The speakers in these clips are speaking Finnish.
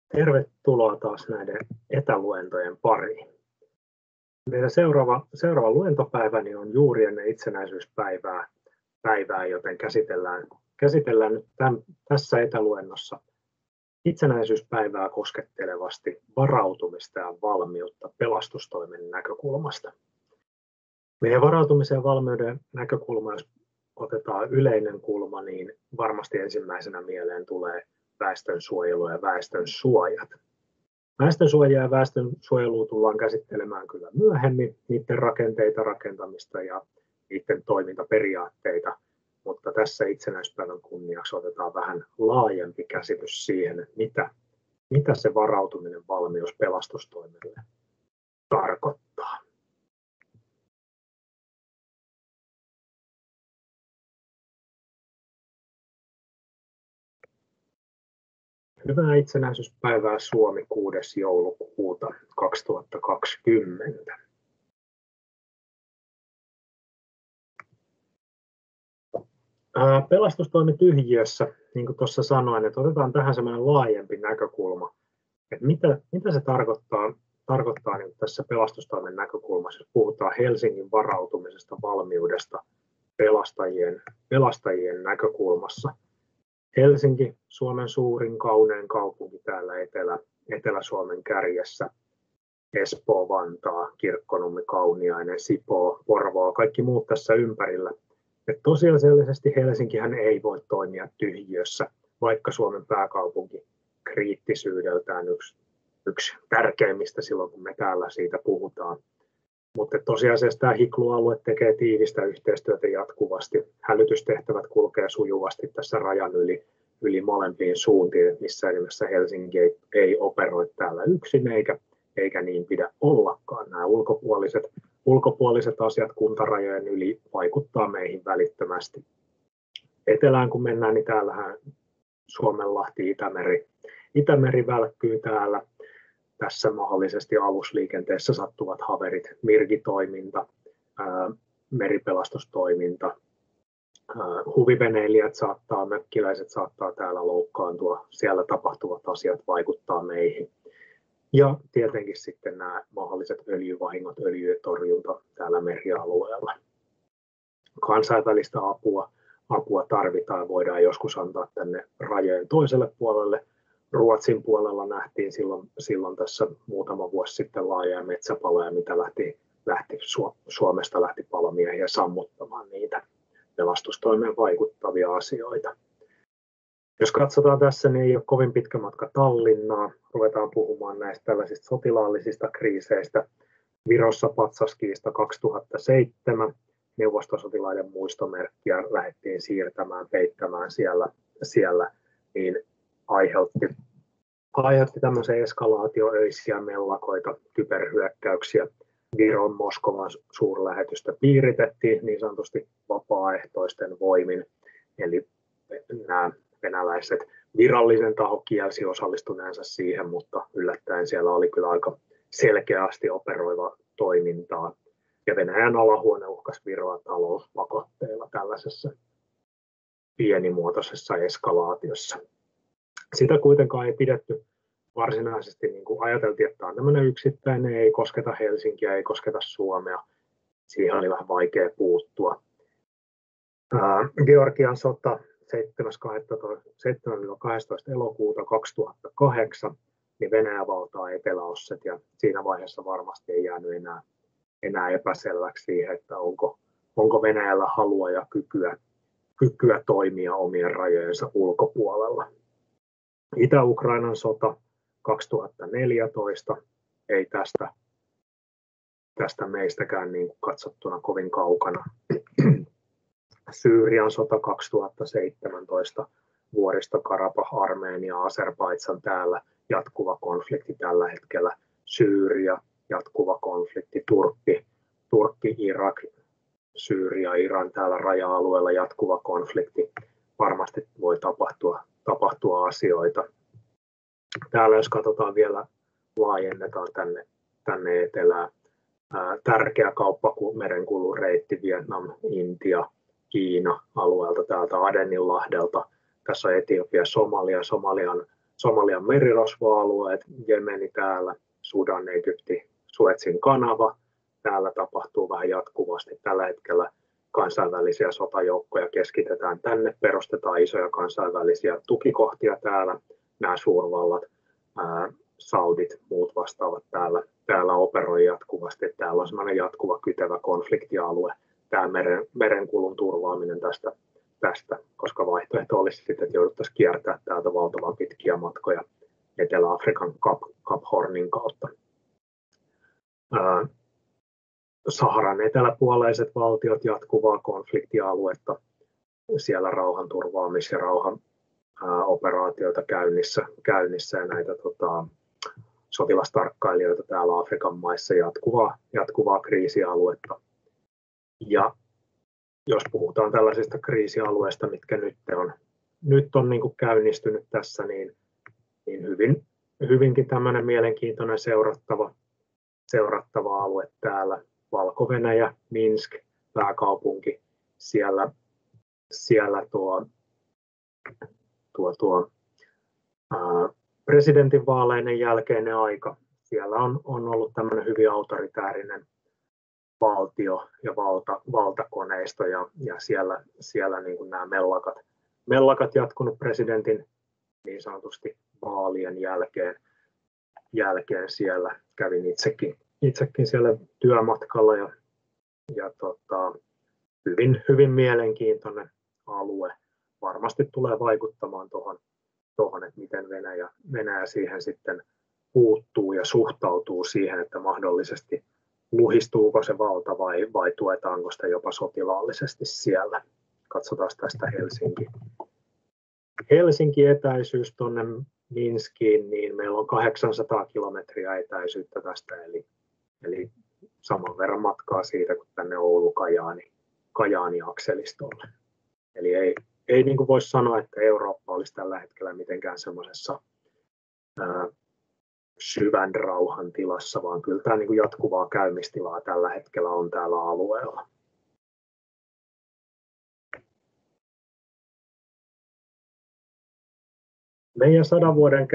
Tervetuloa taas näiden etäluentojen pariin. Meidän seuraava luentopäiväni on juuri ennen itsenäisyyspäivää, joten käsitellään nyt tässä etäluennossa itsenäisyyspäivää koskettelevasti varautumista ja valmiutta pelastustoimen näkökulmasta. Meidän varautumisen ja valmiuden näkökulma, jos otetaan yleinen kulma, niin varmasti ensimmäisenä mieleen tulee väestönsuojelu ja väestönsuojat. Väestönsuojaa ja väestönsuojelua tullaan käsittelemään kyllä myöhemmin, niiden rakenteita, rakentamista ja niiden toimintaperiaatteita, mutta tässä itsenäisyyspäivän kunniaksi otetaan vähän laajempi käsitys siihen, että mitä se varautuminen valmius pelastustoimelle tarkoittaa. Hyvää itsenäisyyspäivää Suomi 6. joulukuuta 2020. Pelastustoimi tyhjiössä, niin kuin tuossa sanoin, että otetaan tähän sellainen laajempi näkökulma, että mitä se tarkoittaa niin tässä pelastustoimen näkökulmassa, jos puhutaan Helsingin varautumisesta, valmiudesta pelastajien näkökulmassa. Helsinki, Suomen suurin kaunein kaupunki täällä Etelä-Suomen kärjessä, Espoo, Vantaa, Kirkkonummi, Kauniainen, Sipoo, Porvoo, kaikki muut tässä ympärillä. Et tosiasiallisesti Helsinkihän ei voi toimia tyhjiössä, vaikka Suomen pääkaupunki kriittisyydeltään yksi tärkeimmistä silloin, kun me täällä siitä puhutaan. Mutta tosiasiassa tämä HIKLU-alue tekee tiivistä yhteistyötä jatkuvasti. Hälytystehtävät kulkee sujuvasti tässä rajan yli molempiin suuntiin, että missään nimessä Helsinki ei operoi täällä yksin, eikä niin pidä ollakaan. Nämä ulkopuoliset asiat kuntarajojen yli vaikuttaa meihin välittömästi. Etelään kun mennään, niin täällähän Suomenlahti, Itämeri välkkyy täällä. Tässä mahdollisesti alusliikenteessä sattuvat haverit, mirgitoiminta, meripelastustoiminta, huviveneilijät mökkiläiset saattaa täällä loukkaantua, siellä tapahtuvat asiat vaikuttaa meihin. Ja tietenkin sitten nämä mahdolliset öljyvahingot, öljytorjunta täällä merialueella. Kansainvälistä apua tarvitaan, voidaan joskus antaa tänne rajojen toiselle puolelle. Ruotsin puolella nähtiin silloin tässä muutama vuosi sitten laajoja metsäpaloja, mitä Suomesta lähti palomiehiä sammuttamaan niitä pelastustoimeen vaikuttavia asioita. Jos katsotaan tässä, niin ei ole kovin pitkä matka Tallinnaa. Ruvetaan puhumaan näistä tällaisista sotilaallisista kriiseistä. Virossa patsaskiista 2007 neuvostosotilaiden muistomerkkiä lähdettiin siirtämään, peittämään siellä niin aiheutti tämmöisen eskalaatioöisiä mellakoita, kyberhyökkäyksiä. Viron Moskovan suurlähetystä piiritettiin niin sanotusti vapaaehtoisten voimin, eli nämä venäläiset virallisen taho kielsi osallistuneensa siihen, mutta yllättäen siellä oli kyllä aika selkeästi operoiva toimintaa. Ja Venäjän alahuone uhkasi Viroa talouspakotteilla tällaisessa pienimuotoisessa eskalaatiossa. Sitä kuitenkaan ei pidetty varsinaisesti, niin kuin ajateltiin, että tämä on tämmöinen yksittäinen, ei kosketa Helsinkiä, ei kosketa Suomea. Siihen oli vähän vaikea puuttua. Georgian sota 7-12 elokuuta 2008, niin Venäjä valtaa Etelä-Ossetia. Siinä vaiheessa varmasti ei jäänyt enää epäselväksi siihen, että onko Venäjällä halua ja kykyä toimia omien rajojensa ulkopuolella. Itä-Ukrainan sota 2014 ei tästä meistäkään niin kuin katsottuna kovin kaukana. Syyrian sota 2017, Vuoristo-Karabah, Armenia, Azerbaidžan täällä, jatkuva konflikti tällä hetkellä. Syyria, jatkuva konflikti, Turkki, Irak, Syyria, Iran täällä raja-alueella, jatkuva konflikti. Varmasti voi tapahtua asioita. Täällä jos katsotaan vielä, laajennetaan tänne etelään. Tärkeä merenkulun reitti Vietnam, Intia, Kiina alueelta täältä Adeninlahdelta. Tässä on Etiopia, Somalia. Somalian Somalian merirosvoalueet, Jemeni täällä, Sudan, Egypti, Suezin kanava. Täällä tapahtuu vähän jatkuvasti. Tällä hetkellä kansainvälisiä sotajoukkoja keskitetään tänne, perustetaan isoja kansainvälisiä tukikohtia täällä. Nämä suurvallat, saudit, muut vastaavat täällä operoi jatkuvasti. Täällä on sellainen jatkuva kytevä konfliktialue. Tämä merenkulun turvaaminen tästä, koska vaihtoehto olisi sitten, että jouduttaisiin kiertää täältä valtavan pitkiä matkoja Etelä-Afrikan Cap Hornin kautta. Saharan eteläpuoleiset valtiot, jatkuvaa konfliktialuetta, siellä rauhanturvaamis- ja rauhanoperaatioita käynnissä ja näitä sotilastarkkailijoita täällä Afrikan maissa, jatkuvaa kriisialuetta. Ja jos puhutaan tällaisista kriisialueista, mitkä nyt on niin kuin käynnistynyt tässä, niin hyvinkin tämmöinen mielenkiintoinen seurattava alue täällä. Valko-Venäjä, Minsk, pääkaupunki, siellä presidentinvaaleiden jälkeinen aika. Siellä on ollut tämmöinen hyvin autoritäärinen valtio ja valtakoneisto ja siellä niin kuin nämä mellakat jatkunut presidentin niin sanotusti vaalien jälkeen siellä. Kävin itsekin siellä työmatkalla ja hyvin mielenkiintoinen alue. Varmasti tulee vaikuttamaan tuohon, että miten Venäjä siihen sitten puuttuu ja suhtautuu siihen, että mahdollisesti luhistuuko se valta vai tuetaanko sitä jopa sotilaallisesti siellä. Katsotaan tästä Helsinki etäisyys tuonne Minskiin, niin meillä on 800 kilometriä etäisyyttä tästä, eli saman verran matkaa siitä kuin tänne Oulu-Kajaani-akselistolle. Eli ei niin kuin voisi sanoa, että Eurooppa olisi tällä hetkellä mitenkään semmoisessa syvän rauhan tilassa, vaan kyllä tämä niin kuin jatkuvaa käymistilaa tällä hetkellä on täällä alueella. Meidän 100 vuoden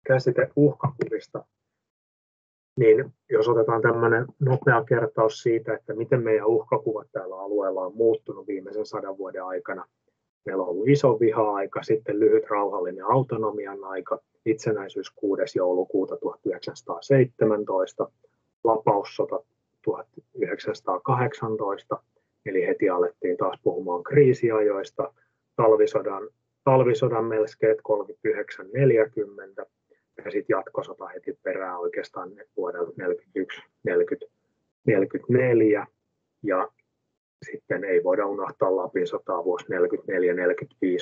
käsite uhkakuvista, niin jos otetaan tämmöinen nopea kertaus siitä, että miten meidän uhkakuvat täällä alueella on muuttunut viimeisen 100 vuoden aikana. Meillä on ollut iso viha-aika, sitten lyhyt rauhallinen autonomian aika, itsenäisyys 6. joulukuuta 1917, vapaussota 1918, eli heti alettiin taas puhumaan kriisiajoista, talvisodan melskeet 39-40 ja sitten jatkosota heti perään oikeastaan vuodelta 1941-1944 ja sitten ei voida unohtaa Lapin sotaa vuosi 1944-1945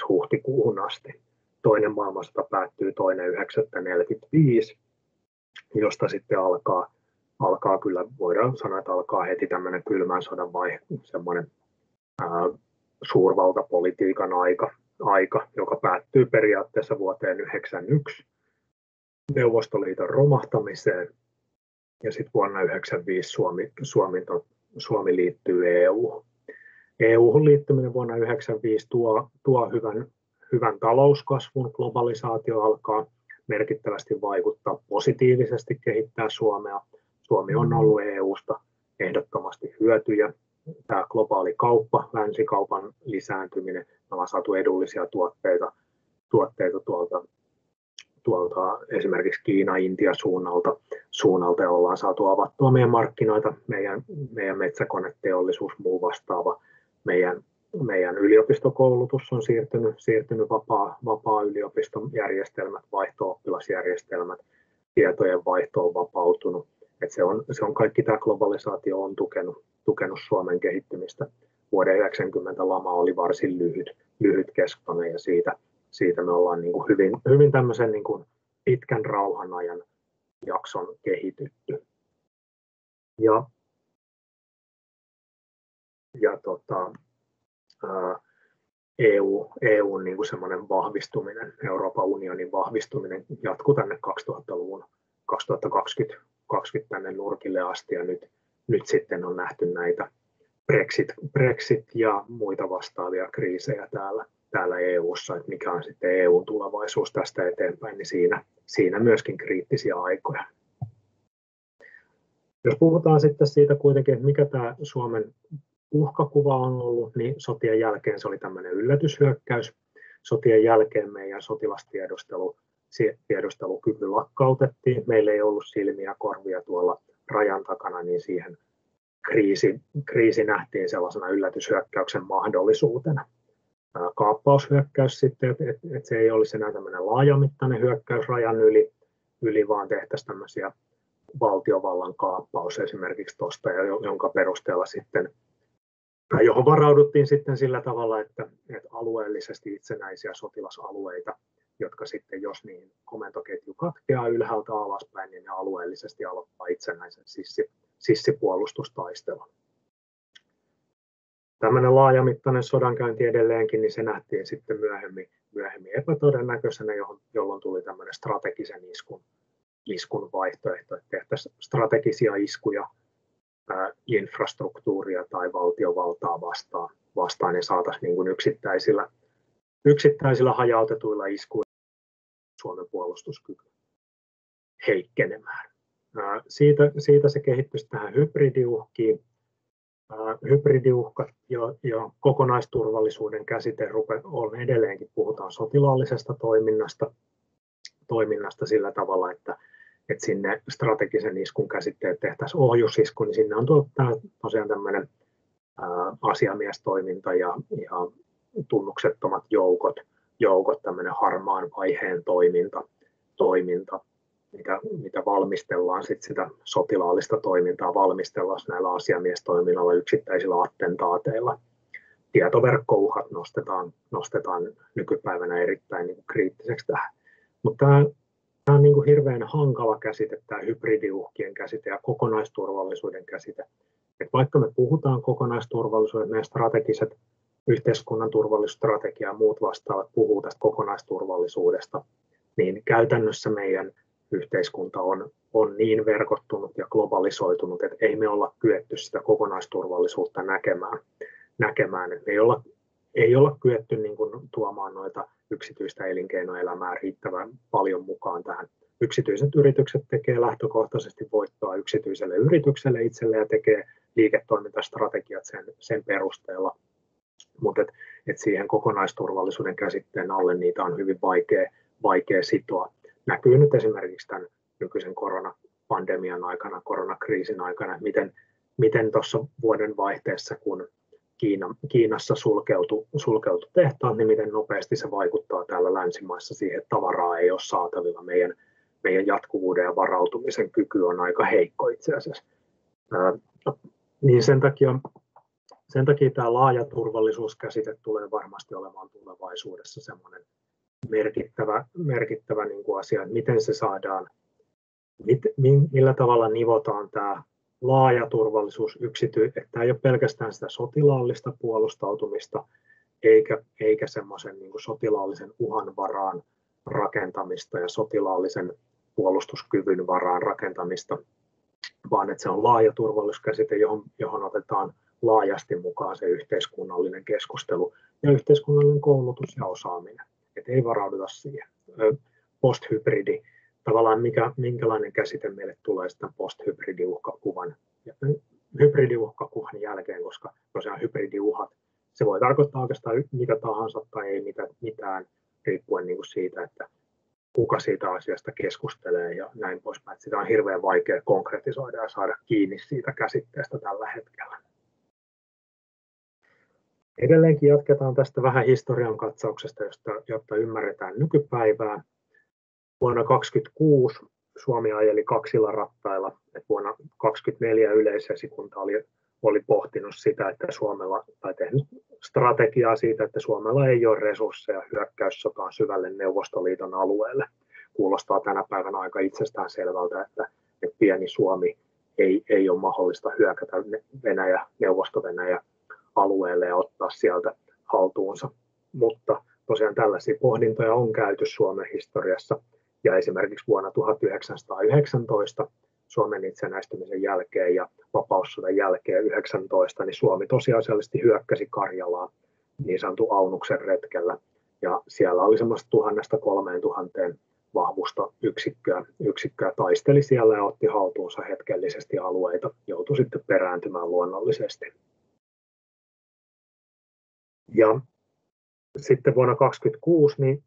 huhtikuuhun asti. Toinen maailmansota päättyy 2.9.1945, josta sitten alkaa kyllä, voidaan sanoa, että alkaa heti tämmöinen kylmän sodan vaihe, semmoinen suurvaltapolitiikan aika, joka päättyy periaatteessa vuoteen 1991 Neuvostoliiton romahtamiseen ja sitten vuonna 1995 Suomi liittyy EU:hun. EU:hun liittyminen vuonna 1995 tuo hyvän talouskasvun, globalisaatio alkaa merkittävästi vaikuttaa positiivisesti, kehittää Suomea. Suomi on ollut EU:sta ehdottomasti hyötyjä. Tämä globaali kauppa, länsikaupan lisääntyminen, me ollaan saatu edullisia tuotteita tuolta esimerkiksi Kiina-Intia suunnalta ja ollaan saatu avattua meidän markkinoita, meidän metsäkoneteollisuus, muu vastaava. Meidän yliopistokoulutus on siirtynyt vapaa yliopistojärjestelmät, vaihto-oppilasjärjestelmät, tietojen vaihto on vapautunut. Se on kaikki tämä globalisaatio on tukenut Suomen kehittymistä. Vuoden 1990 lama oli varsin lyhytkestoinen ja siitä me ollaan niin kuin hyvin tämmöisen niin kuin pitkän rauhan ajan jakson kehitytty. EU:n niin kuin semmoinen vahvistuminen, Euroopan unionin vahvistuminen jatkuu tänne 2000-luvun, 2020 tänne nurkille asti ja nyt sitten on nähty näitä Brexit ja muita vastaavia kriisejä täällä EU:ssa, että mikä on sitten EU:n tulevaisuus tästä eteenpäin, niin siinä myöskin kriittisiä aikoja. Jos puhutaan sitten siitä kuitenkin, että mikä tämä Suomen uhkakuva on ollut, niin sotien jälkeen se oli tämmöinen yllätyshyökkäys. Sotien jälkeen meidän sotilastiedustelukyky lakkautettiin. Meillä ei ollut silmiä ja korvia tuolla rajan takana, niin siihen kriisi nähtiin sellaisena yllätyshyökkäyksen mahdollisuutena. Kaappaushyökkäys sitten, että se ei olisi enää tämmöinen laajamittainen hyökkäys rajan yli vaan tehtäisiin tämmöisiä valtiovallan kaappaus esimerkiksi tuosta, jonka perusteella sitten, johon varauduttiin sitten sillä tavalla, että alueellisesti itsenäisiä sotilasalueita, jotka sitten, jos niin komentoketju katkeaa ylhäältä alaspäin, niin ne alueellisesti aloittaa itsenäisen sissipuolustustaistelun. Tällainen laajamittainen sodankäynti edelleenkin, niin se nähtiin sitten myöhemmin epätodennäköisenä, jolloin tuli tämmöinen strategisen iskun vaihtoehto, että tehtäisiin strategisia iskuja infrastruktuuria tai valtiovaltaa vastaan ja saataisiin niin kuin yksittäisillä hajautetuilla iskuilla Suomen puolustuskyky heikkenemään. Siitä se kehittyi tähän hybridiuhkiin. Hybridiuhkat ja kokonaisturvallisuuden käsite on edelleenkin, puhutaan sotilaallisesta toiminnasta sillä tavalla, että sinne strategisen iskun käsitteet tehtäisiin ohjusisku, niin sinne on tosiaan tämmöinen asiamiestoiminta ja tunnuksettomat joukot, tämmöinen harmaan vaiheen toiminta, mitä valmistellaan sitten sitä sotilaallista toimintaa, valmistellaan näillä asiamiestoiminnalla yksittäisillä attentaateilla. Tietoverkkouhat nostetaan nykypäivänä erittäin niin kuin kriittiseksi tähän. Mutta tämä on niin kuin hirveän hankala käsite, tämä hybridiuhkien käsite ja kokonaisturvallisuuden käsite. Et vaikka me puhutaan kokonaisturvallisuudesta, meidän strategiset yhteiskunnan turvallisuusstrategia ja muut vastaavat puhuu tästä kokonaisturvallisuudesta, niin käytännössä meidän yhteiskunta on niin verkottunut ja globalisoitunut, että ei me olla kyetty sitä kokonaisturvallisuutta näkemään. Että ei olla kyetty niin kuin tuomaan noita yksityistä elinkeinoelämää riittävän paljon mukaan tähän. Yksityiset yritykset tekee lähtökohtaisesti voittoa yksityiselle yritykselle itselle ja tekee liiketoimintastrategiat sen perusteella, mutta et siihen kokonaisturvallisuuden käsitteen alle niitä on hyvin vaikea sitoa. Näkyy nyt esimerkiksi tämän nykyisen koronapandemian aikana, koronakriisin aikana, miten tuossa vuoden vaihteessa, kun Kiinassa sulkeutui tehtaat, niin miten nopeasti se vaikuttaa täällä länsimaissa siihen, että tavaraa ei ole saatavilla. Meidän jatkuvuuden ja varautumisen kyky on aika heikko itse asiassa. Niin sen takia tämä laaja turvallisuuskäsite tulee varmasti olemaan tulevaisuudessa semmoinen merkittävä niin kuin asia, että miten se saadaan, millä tavalla nivotaan tämä laaja turvallisuus että tämä ei ole pelkästään sitä sotilaallista puolustautumista eikä semmoisen niin kuin sotilaallisen uhan varaan rakentamista ja sotilaallisen puolustuskyvyn varaan rakentamista, vaan että se on laaja turvallisuuskäsite, johon otetaan laajasti mukaan se yhteiskunnallinen keskustelu ja yhteiskunnallinen koulutus ja osaaminen. Että ei varauduta siihen. Posthybridi, tavallaan minkälainen käsite meille tulee sitten posthybridiuhkakuvan jälkeen, koska tosiaan hybridiuhat, se voi tarkoittaa oikeastaan mitä tahansa tai ei mitään, riippuen niin kuin siitä, että kuka siitä asiasta keskustelee ja näin poispäin. Sitä on hirveän vaikea konkretisoida ja saada kiinni siitä käsitteestä tällä hetkellä. Edelleenkin jatketaan tästä vähän historian katsauksesta, jotta ymmärretään nykypäivää. Vuonna 1926 Suomi ajeli kaksilla rattailla. Vuonna 1924 yleisesikunta oli pohtinut sitä, että tehnyt strategiaa siitä, että Suomella ei ole resursseja hyökkäyssotaan syvälle Neuvostoliiton alueelle. Kuulostaa tänä päivänä aika itsestään selvältä, että pieni Suomi ei ole mahdollista hyökätä Neuvosto-Venäjä alueelle ja ottaa sieltä haltuunsa. Mutta tosiaan tällaisia pohdintoja on käyty Suomen historiassa. Ja esimerkiksi vuonna 1919 Suomen itsenäistymisen jälkeen ja vapaussodan jälkeen 19, niin Suomi tosiasiallisesti hyökkäsi niin sanotun Aunuksen retkellä. Ja siellä oli semmoista 1000–3000 vahvusta yksikköä taisteli siellä ja otti haltuunsa hetkellisesti alueita, joutui sitten perääntymään luonnollisesti. Ja sitten vuonna 1926 niin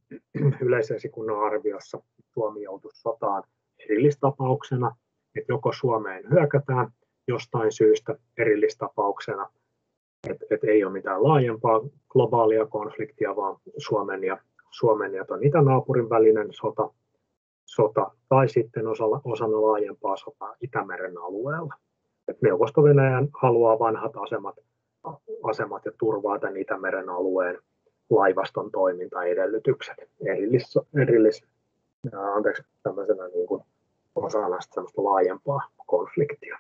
yleisesikunnan arviossa Suomi joutui sotaan erillistapauksena, että joko Suomeen hyökätään jostain syystä erillistapauksena, että ei ole mitään laajempaa globaalia konfliktia, vaan Suomen ja tuon itänaapurin välinen sota tai sitten osana laajempaa sotaa Itämeren alueella. Et Neuvosto-Venäjän haluaa vanhat asemat ja turvaa tämän Itämeren alueen laivaston toimintaedellytykset tämmöisenä niin kuin osana semmoista laajempaa konfliktia.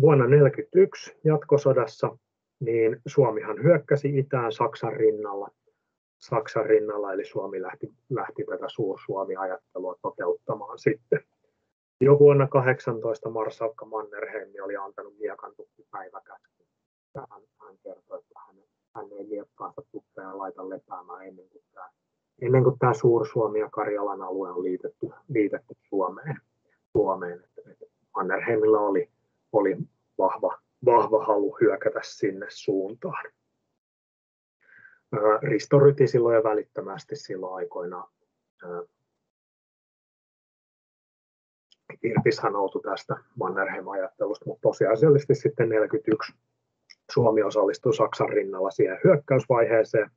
Vuonna 1941 jatkosodassa niin Suomihan hyökkäsi itään Saksan rinnalla, eli Suomi lähti tätä Suur-Suomi-ajattelua toteuttamaan sitten. Jo vuonna 18 marssalkka Mannerheim oli antanut miekan tukkipäiväkäskyn. Hän kertoi, että hän ei miekkaansa tukkeja laita lepäämään ennen kuin tämä Suur-Suomi ja Karjalan alue on liitetty Suomeen. Mannerheimilla oli vahva halu hyökätä sinne suuntaan. Risto Ryti silloin jo välittömästi silloin aikoina irtisanoutui tästä Mannerheim-ajattelusta, mutta tosiasiallisesti sitten 1941 Suomi osallistui Saksan rinnalla siihen hyökkäysvaiheeseen.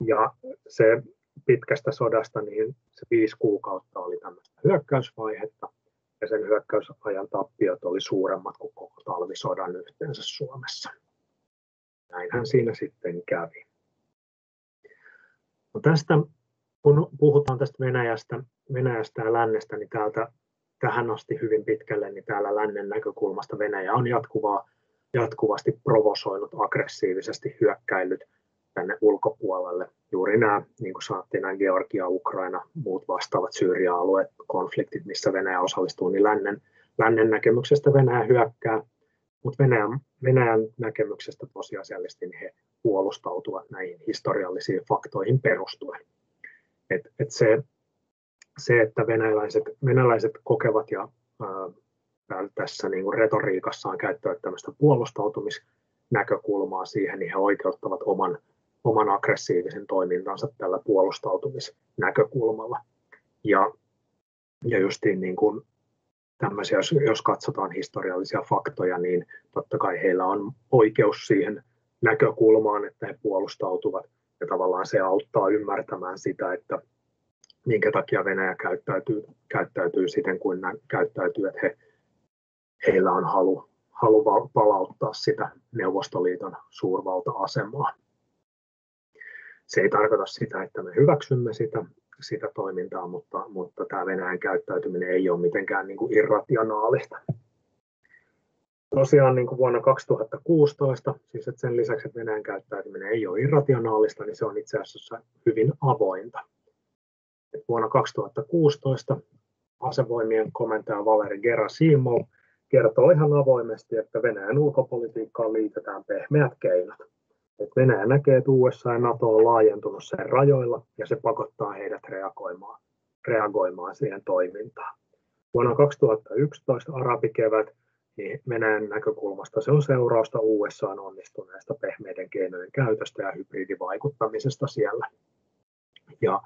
Ja se pitkästä sodasta niin se 5 kuukautta oli tämmöistä hyökkäysvaihetta, ja sen hyökkäysajan tappiot oli suuremmat kuin koko talvisodan yhteensä Suomessa. Näinhän siinä sitten kävi. No tästä, kun puhutaan tästä Venäjästä ja lännestä, niin tähän asti hyvin pitkälle, niin täällä lännen näkökulmasta Venäjä on jatkuvasti provosoinut, aggressiivisesti hyökkäillyt tänne ulkopuolelle. Juuri nämä, niin kuin sanottiin, nämä Georgia, Ukraina, muut vastaavat Syyria-alueet, konfliktit, missä Venäjä osallistuu, niin lännen näkemyksestä Venäjä hyökkää, mutta Venäjän näkemyksestä tosiasiallisesti niin he puolustautuvat näihin historiallisiin faktoihin perustuen. Se, että venäläiset kokevat ja tässä niin kuin retoriikassaan käyttävät tämmöistä puolustautumisnäkökulmaa siihen, niin he oikeuttavat oman aggressiivisen toimintansa tällä puolustautumisnäkökulmalla. Ja justiin niin kuin tämmöisiä, jos katsotaan historiallisia faktoja, niin totta kai heillä on oikeus siihen näkökulmaan, että he puolustautuvat. Ja tavallaan se auttaa ymmärtämään sitä, että minkä takia Venäjä käyttäytyy siten kuin käyttäytyy, että heillä on halu palauttaa sitä Neuvostoliiton suurvalta-asemaa. Se ei tarkoita sitä, että me hyväksymme sitä toimintaa, mutta tämä Venäjän käyttäytyminen ei ole mitenkään niin kuin irrationaalista. Tosiaan niin kuin vuonna 2016, siis että sen lisäksi, että Venäjän käyttäytyminen ei ole irrationaalista, niin se on itse asiassa hyvin avointa. Vuonna 2016 asevoimien komentaja Valeri Gerasimov kertoo ihan avoimesti, että Venäjän ulkopolitiikkaan liitetään pehmeät keinot. Että Venäjä näkee, että USA ja NATO on laajentunut sen rajoilla ja se pakottaa heidät reagoimaan siihen toimintaan. Vuonna 2011 arabikevät, niin Venäjän näkökulmasta se on seurausta USA:n onnistuneesta pehmeiden keinojen käytöstä ja hybridivaikuttamisesta siellä. Ja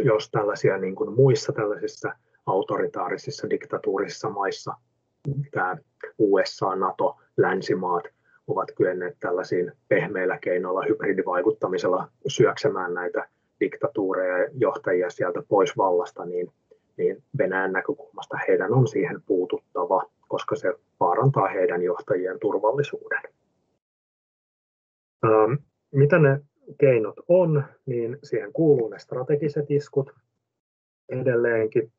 jos tällaisia niin kuin muissa tällaisissa autoritaarisissa, diktatuurisissa maissa tämä USA, NATO, länsimaat ovat kyenneet tällaisiin pehmeillä keinoilla hybridivaikuttamisella syöksemään näitä diktatuureja ja johtajia sieltä pois vallasta, niin Venäjän näkökulmasta heidän on siihen puututtava, koska se vaarantaa heidän johtajien turvallisuuden. Mitä ne keinot on, niin siihen kuuluu ne strategiset iskut edelleenkin.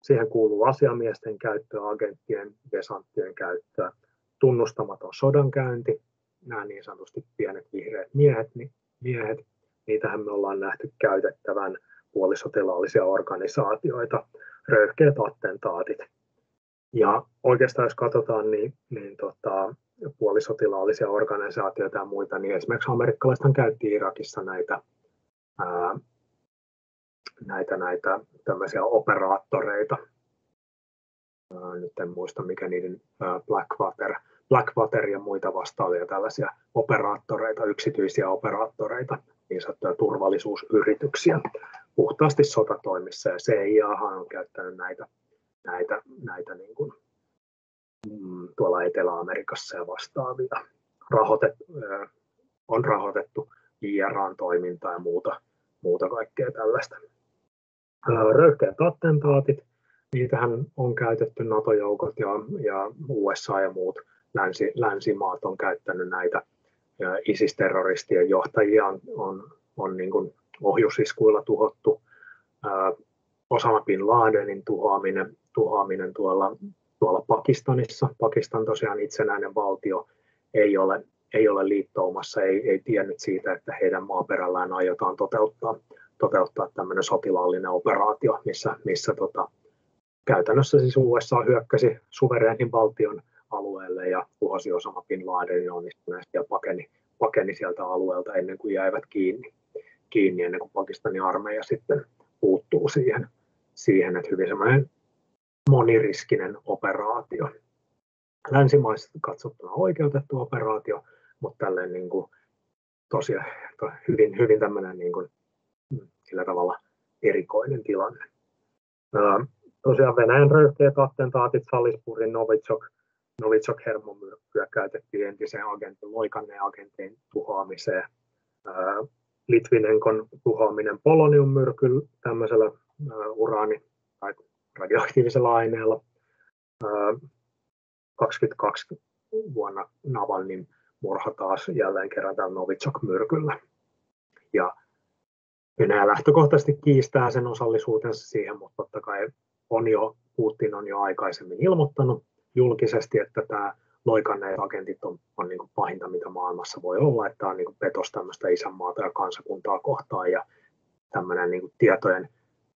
Siihen kuuluu asiamiesten käyttöä, agenttien, desanttien käyttöä, tunnustamaton sodankäynti, nämä niin sanotusti pienet vihreät miehet, niitähän me ollaan nähty käytettävän puolisotilaallisia organisaatioita, röyhkeät attentaatit. Ja oikeastaan jos katsotaan, niin puolisotilaallisia organisaatioita ja muita, niin esimerkiksi amerikkalaisethan käytti Irakissa näitä tämmöisiä operaattoreita. Nyt en muista, mikä niiden Blackwater ja muita vastaavia tällaisia operaattoreita, yksityisiä operaattoreita, niin sanottuja turvallisuusyrityksiä puhtaasti sotatoimissa, ja CIAhan on käyttänyt näitä niin kuin, tuolla Etelä-Amerikassa ja vastaavia. On rahoitettu IRAn toimintaa ja muuta kaikkea tällaista. Röyhkeät attentaatit, niitähän on käytetty NATO-joukot ja USA ja muut länsimaat on käyttänyt näitä. ISIS-terroristien johtajia on niin kuin ohjusiskuilla tuhottu. Osama bin Ladenin tuhoaminen tuolla Pakistanissa. Pakistan tosiaan itsenäinen valtio ei ole liittoumassa, ei tiennyt siitä, että heidän maaperällään aiotaan toteuttaa tämmöinen sotilaallinen operaatio, missä käytännössä siis USA hyökkäsi suvereenin valtion alueelle ja tuhosi Osama bin Ladenin onnistuneesti ja pakeni sieltä alueelta ennen kuin jäivät kiinni ennen kuin Pakistanin armeija sitten puuttuu siihen, että hyvin semmoinen moniriskinen operaatio. Länsimaisesti katsottuna oikeutettu operaatio, mutta tälleen niin kuin tosiaan hyvin tämmöinen niin kuin sillä tavalla erikoinen tilanne. Tosiaan Venäjän röyhkeät attentaatit, Salisburin Novichok-hermomyrkkyä käytettiin entisen loikanneen agentin tuhoamiseen. Litvinenkon tuhoaminen poloniummyrkyllä, tämmöisellä uraani- tai radioaktiivisella aineella. 22 vuonna Navalnin murha taas jälleen kerran tällä Novichok-myrkyllä. Ja Venäjä lähtökohtaisesti kiistää sen osallisuutensa siihen, mutta totta kai Putin on jo aikaisemmin ilmoittanut julkisesti, että tämä loikanneet agentit on niin kuin pahinta, mitä maailmassa voi olla, että on niin kuin petos tämmöistä isänmaata ja kansakuntaa kohtaan ja tämmöinen niin kuin tietojen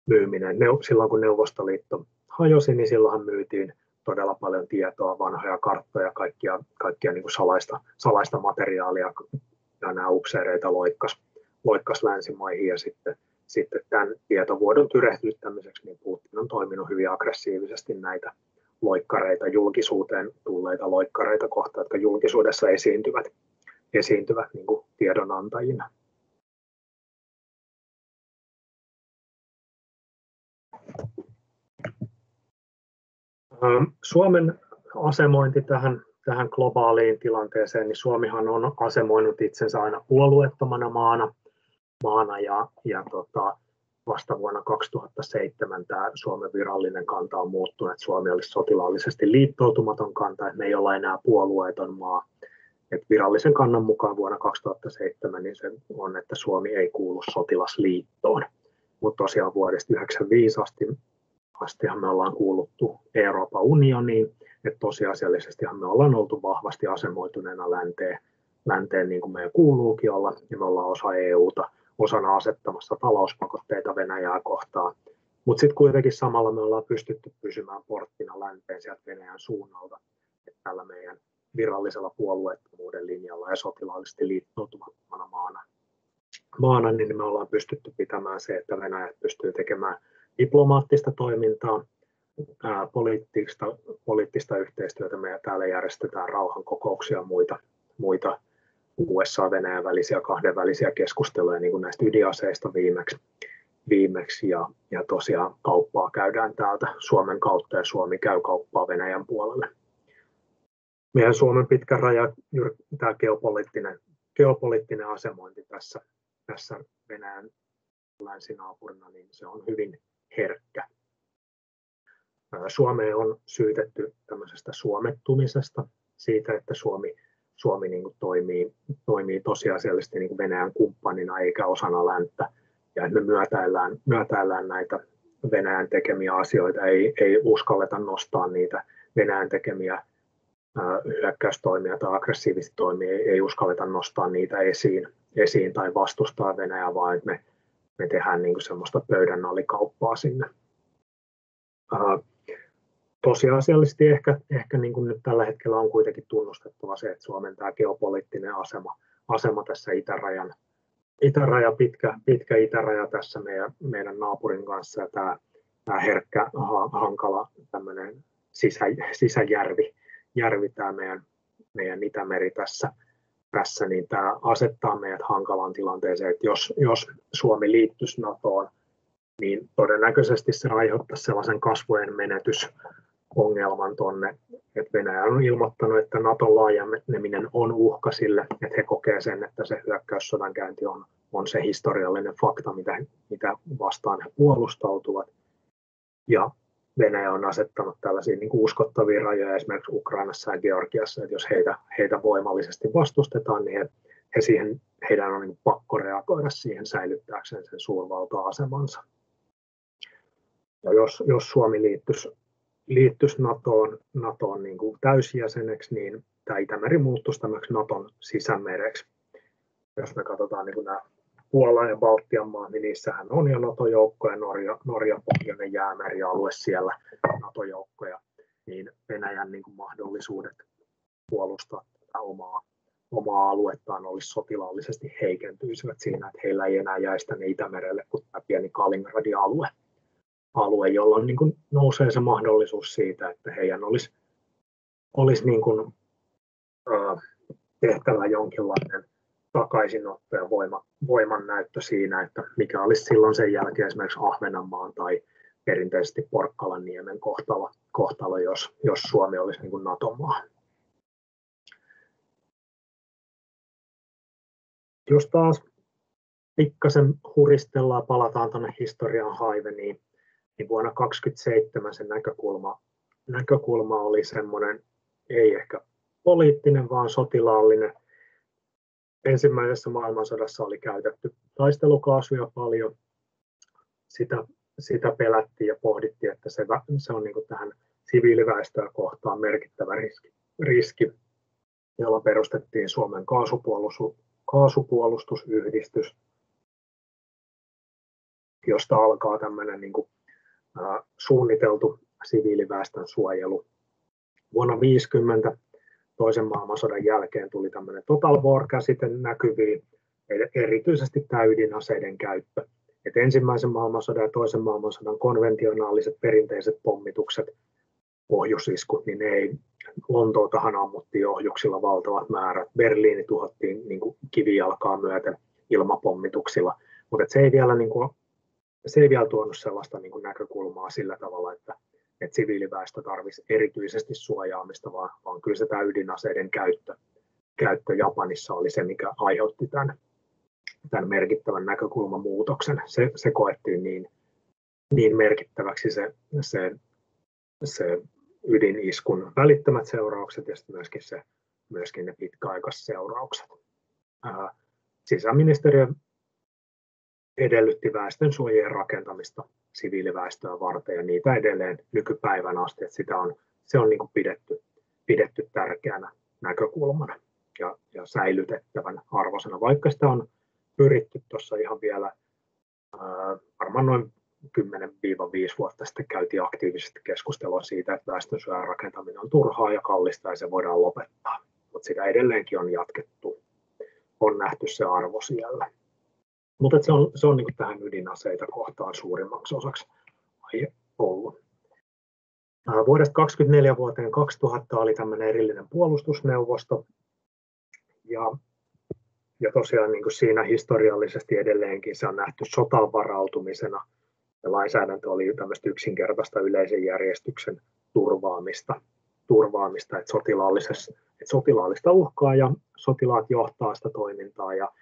myyminen. Silloin kun Neuvostoliitto hajosi, niin silloinhan myytiin todella paljon tietoa, vanhoja karttoja, kaikkia niin kuin salaista materiaalia, ja nämä upseereita loikkas länsimaihin, ja sitten tämän tietovuodon tyrehdyttämiseksi niin Putin on toiminut hyvin aggressiivisesti näitä loikkareita, julkisuuteen tulleita loikkareita kohtaan, jotka julkisuudessa esiintyvät niin kuin tiedonantajina. Suomen asemointi tähän globaaliin tilanteeseen, niin Suomihan on asemoinut itsensä aina puolueettomana maana ja vasta vuonna 2007 tämä Suomen virallinen kanta on muuttunut, että Suomi olisi sotilaallisesti liittoutumaton kanta, että me ei olla enää puolueeton maa. Et virallisen kannan mukaan vuonna 2007 niin se on, että Suomi ei kuulu sotilasliittoon, mutta tosiaan vuodesta 1995 astihan me ollaan kuuluttu Euroopan unioniin, että tosiasiallisestihan me ollaan oltu vahvasti asemoituneena länteen niin kuin meidän kuuluukin olla, ja me ollaan osa EUta, osana asettamassa talouspakotteita Venäjää kohtaan. Mutta sitten kuitenkin samalla me ollaan pystytty pysymään porttina länteen sieltä Venäjän suunnalta, että tällä meidän virallisella puolueettomuuden linjalla ja sotilaallisesti liittoutumattomana maana, niin me ollaan pystytty pitämään se, että Venäjä pystyy tekemään diplomaattista toimintaa, poliittista yhteistyötä. Me täällä järjestetään rauhankokouksia ja muita USA-Venäjän välisiä kahdenvälisiä keskusteluja niin kuin näistä ydinaseista viimeksi ja tosiaan kauppaa käydään täältä Suomen kautta ja Suomi käy kauppaa Venäjän puolelle. Meidän Suomen pitkä raja, tämä geopoliittinen asemointi tässä Venäjän länsinaapurina, niin se on hyvin herkkä. Suomea on syytetty tämmöisestä suomettumisesta, siitä, että Suomi niin kuin toimii tosiasiallisesti niin kuin Venäjän kumppanina eikä osana länttä, ja että me myötäillään näitä Venäjän tekemiä asioita, ei uskalleta nostaa niitä Venäjän tekemiä hyökkäystoimia tai aggressiivisia toimia, ei uskalleta nostaa niitä esiin tai vastustaa Venäjää, vaan että me tehdään niin kuin semmoista pöydän alikauppaa sinne. tosiasiallisesti ehkä niin kuin nyt tällä hetkellä on kuitenkin tunnustettava se, että Suomen tämä geopoliittinen asema tässä itäraja, pitkä itäraja tässä meidän naapurin kanssa ja tämä herkkä, hankala tämmöinen sisäjärvi tämä meidän Itämeri tässä, niin tämä asettaa meidät hankalaan tilanteeseen, että jos Suomi liittyisi NATOon, niin todennäköisesti se aiheuttaisi sellaisen kasvojen menetysongelman tuonne, että Venäjä on ilmoittanut, että NATOn laajeneminen on uhka sille, että he kokee sen, että se hyökkäyssodankäynti on se historiallinen fakta, mitä vastaan he puolustautuvat. Ja Venäjä on asettanut tällaisia niin kuin uskottavia rajoja esimerkiksi Ukrainassa ja Georgiassa, että jos heitä voimallisesti vastustetaan, niin heidän on niin pakko reagoida siihen säilyttääkseen sen suurvalta-asemansa. Ja jos Suomi liittyisi NATOon niin kuin täysjäseneksi, niin tämä Itämeri muuttuisi tämmöiseksi NATOn sisämereksi. Jos me katsotaan niin kuin nämä Puola ja Baltian maat, niin niissähän on jo NATO-joukkoja, Norja pohjoinen jäämerialue siellä NATO-joukkoja, niin Venäjän niin kuin mahdollisuudet puolustaa tätä omaa aluettaan olisi sotilaallisesti heikentyisivät siinä, että heillä ei enää jäisi tänne Itämerelle kuin tämä pieni Kaliningradin alue, jolloin niin kuin nousee se mahdollisuus siitä, että heidän olisi niin kuin, tehtävä jonkinlainen takaisinotto ja voiman näyttö siinä, että mikä olisi silloin sen jälkeen esimerkiksi Ahvenanmaan tai perinteisesti Porkkalanniemen kohtalo jos Suomi olisi niin kuin NATO-maa. Jos taas pikkasen huristellaan, palataan tuonne historian haive, niin vuonna 1927 se näkökulma oli semmoinen, ei ehkä poliittinen, vaan sotilaallinen. Ensimmäisessä maailmansodassa oli käytetty taistelukaasuja paljon. Sitä pelättiin ja pohdittiin, että se on niin kuin tähän siviiliväestöä kohtaan merkittävä riski, jolla perustettiin Suomen kaasupuolustusyhdistys, josta alkaa tämmöinen niin kuin suunniteltu siviiliväestön suojelu. Vuonna 1950 toisen maailmansodan jälkeen tuli tämmöinen total war-käsite näkyviin, erityisesti tämä ydinaseiden käyttö. Et ensimmäisen maailmansodan ja toisen maailmansodan konventionaaliset perinteiset pommitukset, ohjusiskut, niin Lontootahan ammuttiin ohjuksilla valtavat määrät. Berliini tuhottiin niin kuin kivijalkaa myöten ilmapommituksilla, mutta se ei vielä tuonut sellaista niin kuin näkökulmaa sillä tavalla, että siviiliväestö tarvitsisi erityisesti suojaamista, vaan kyllä se tämä ydinaseiden käyttö Japanissa oli se, mikä aiheutti tämän merkittävän näkökulmamuutoksen. Se koettiin niin merkittäväksi se ydiniskun välittömät seuraukset ja sitten myöskin ne pitkäaikaisseuraukset. Sisäministeriö edellytti väestönsuojien rakentamista siviiliväestöä varten ja niitä edelleen nykypäivän asti, että se on niin kuin pidetty tärkeänä näkökulmana ja säilytettävän arvoisena, vaikka sitä on pyritty tuossa ihan vielä varmaan noin 10-5 vuotta sitten käytiin aktiivisesti keskustelua siitä, että väestönsuojan rakentaminen on turhaa ja kallista ja se voidaan lopettaa, mutta sitä edelleenkin on jatkettu, on nähty se arvo siellä. Mutta se on niin kuin tähän ydinaseita kohtaan suurimmaksi osaksi ollut. Vuodesta 1924 vuoteen 2000 oli tämmöinen erillinen puolustusneuvosto. Ja tosiaan niin kuin siinä historiallisesti edelleenkin se on nähty sotaan varautumisena. Ja lainsäädäntö oli tämmöistä yksinkertaista yleisen järjestyksen turvaamista että sotilaallista uhkaa ja sotilaat johtaa sitä toimintaa. Ja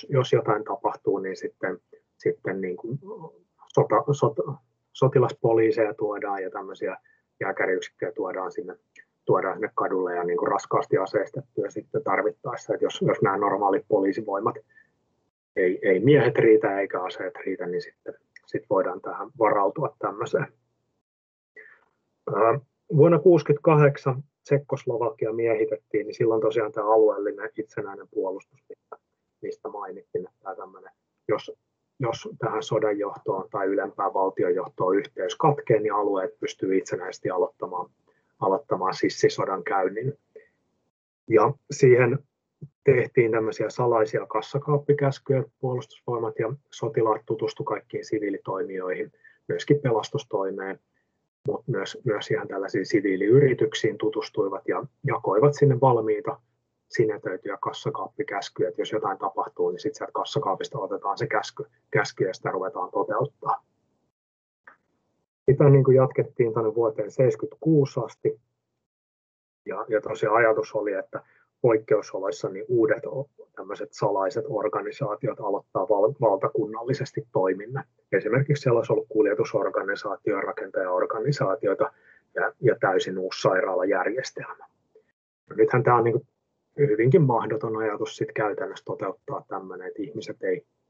jos jotain tapahtuu, niin sitten niin kuin sotilaspoliiseja tuodaan ja tämmöisiä jääkäriyksikköjä tuodaan sinne kadulle ja niin kuin raskaasti aseistettuja sitten tarvittaessa. Että jos nämä normaalit poliisivoimat ei miehet riitä eikä aseet riitä, niin sitten voidaan tähän varautua tämmöiseen. Vuonna 1968 Tsekkoslovakia miehitettiin, niin silloin tosiaan tämä alueellinen itsenäinen puolustus, mistä mainittiin, että tämmöinen, jos tähän sodanjohtoon tai ylempään valtionjohtoon yhteys katkee, niin alueet pystyy itsenäisesti aloittamaan sissisodan käynnin. Ja siihen tehtiin tämmöisiä salaisia kassakaappikäskyjä, puolustusvoimat ja sotilaat tutustu kaikkiin siviilitoimijoihin, myöskin pelastustoimeen, mutta myös ihan tällaisiin siviiliyrityksiin tutustuivat ja jakoivat sinne valmiita sinetöityjä kassakaappikäskyjä, että jos jotain tapahtuu, niin sitten sieltä kassakaapista otetaan se käsky ja sitä ruvetaan toteuttaa. Sitä niin kuin jatkettiin tuonne vuoteen 1976 asti, ja tosiaan ajatus oli, että poikkeusoloissa niin uudet tämmöiset salaiset organisaatiot aloittaa valtakunnallisesti toiminnan. Esimerkiksi siellä olisi ollut kuljetusorganisaatio, rakentajaorganisaatioita ja täysin uusi sairaalajärjestelmä. Nythän tämä on niin kuin hyvinkin mahdoton ajatus sit käytännössä toteuttaa tämmöinen, että ihmiset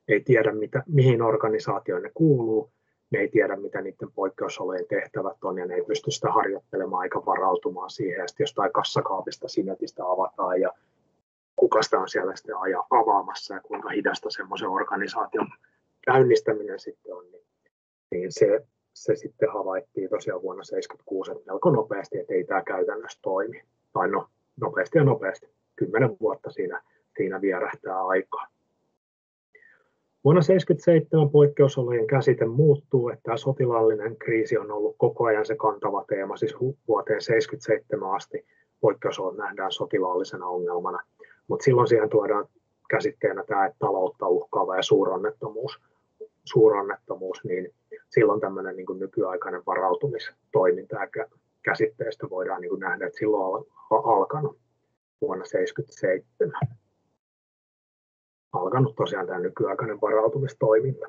ei tiedä, mihin organisaatioon ne kuuluu, ne ei tiedä, mitä niiden poikkeusolojen tehtävät on, ja ne ei pysty sitä harjoittelemaan eikä varautumaan siihen, että jostain kassakaapista sinetistä avataan, ja kuka sitä on siellä sitten avaamassa, ja kuinka hidasta semmoisen organisaation käynnistäminen sitten on, niin se sitten havaittiin tosiaan vuonna 1976, että melko nopeasti, että ei tämä käytännössä toimi. Tai no, nopeasti. 10 vuotta siinä vierähtää aikaa. Vuonna 1977 poikkeusolojen käsite muuttuu, että tämä sotilaallinen kriisi on ollut koko ajan se kantava teema, siis vuoteen 1977 asti poikkeusolot nähdään sotilaallisena ongelmana, mutta silloin siihen tuodaan käsitteenä tämä, että taloutta uhkaava ja suuronnettomuus, niin silloin tämmöinen niin kuin nykyaikainen varautumistoiminta ja käsitteestä voidaan niin kuin nähdä, että silloin on alkanut vuonna 1977. Alkanut tosiaan tämä nykyaikainen varautumistoiminta.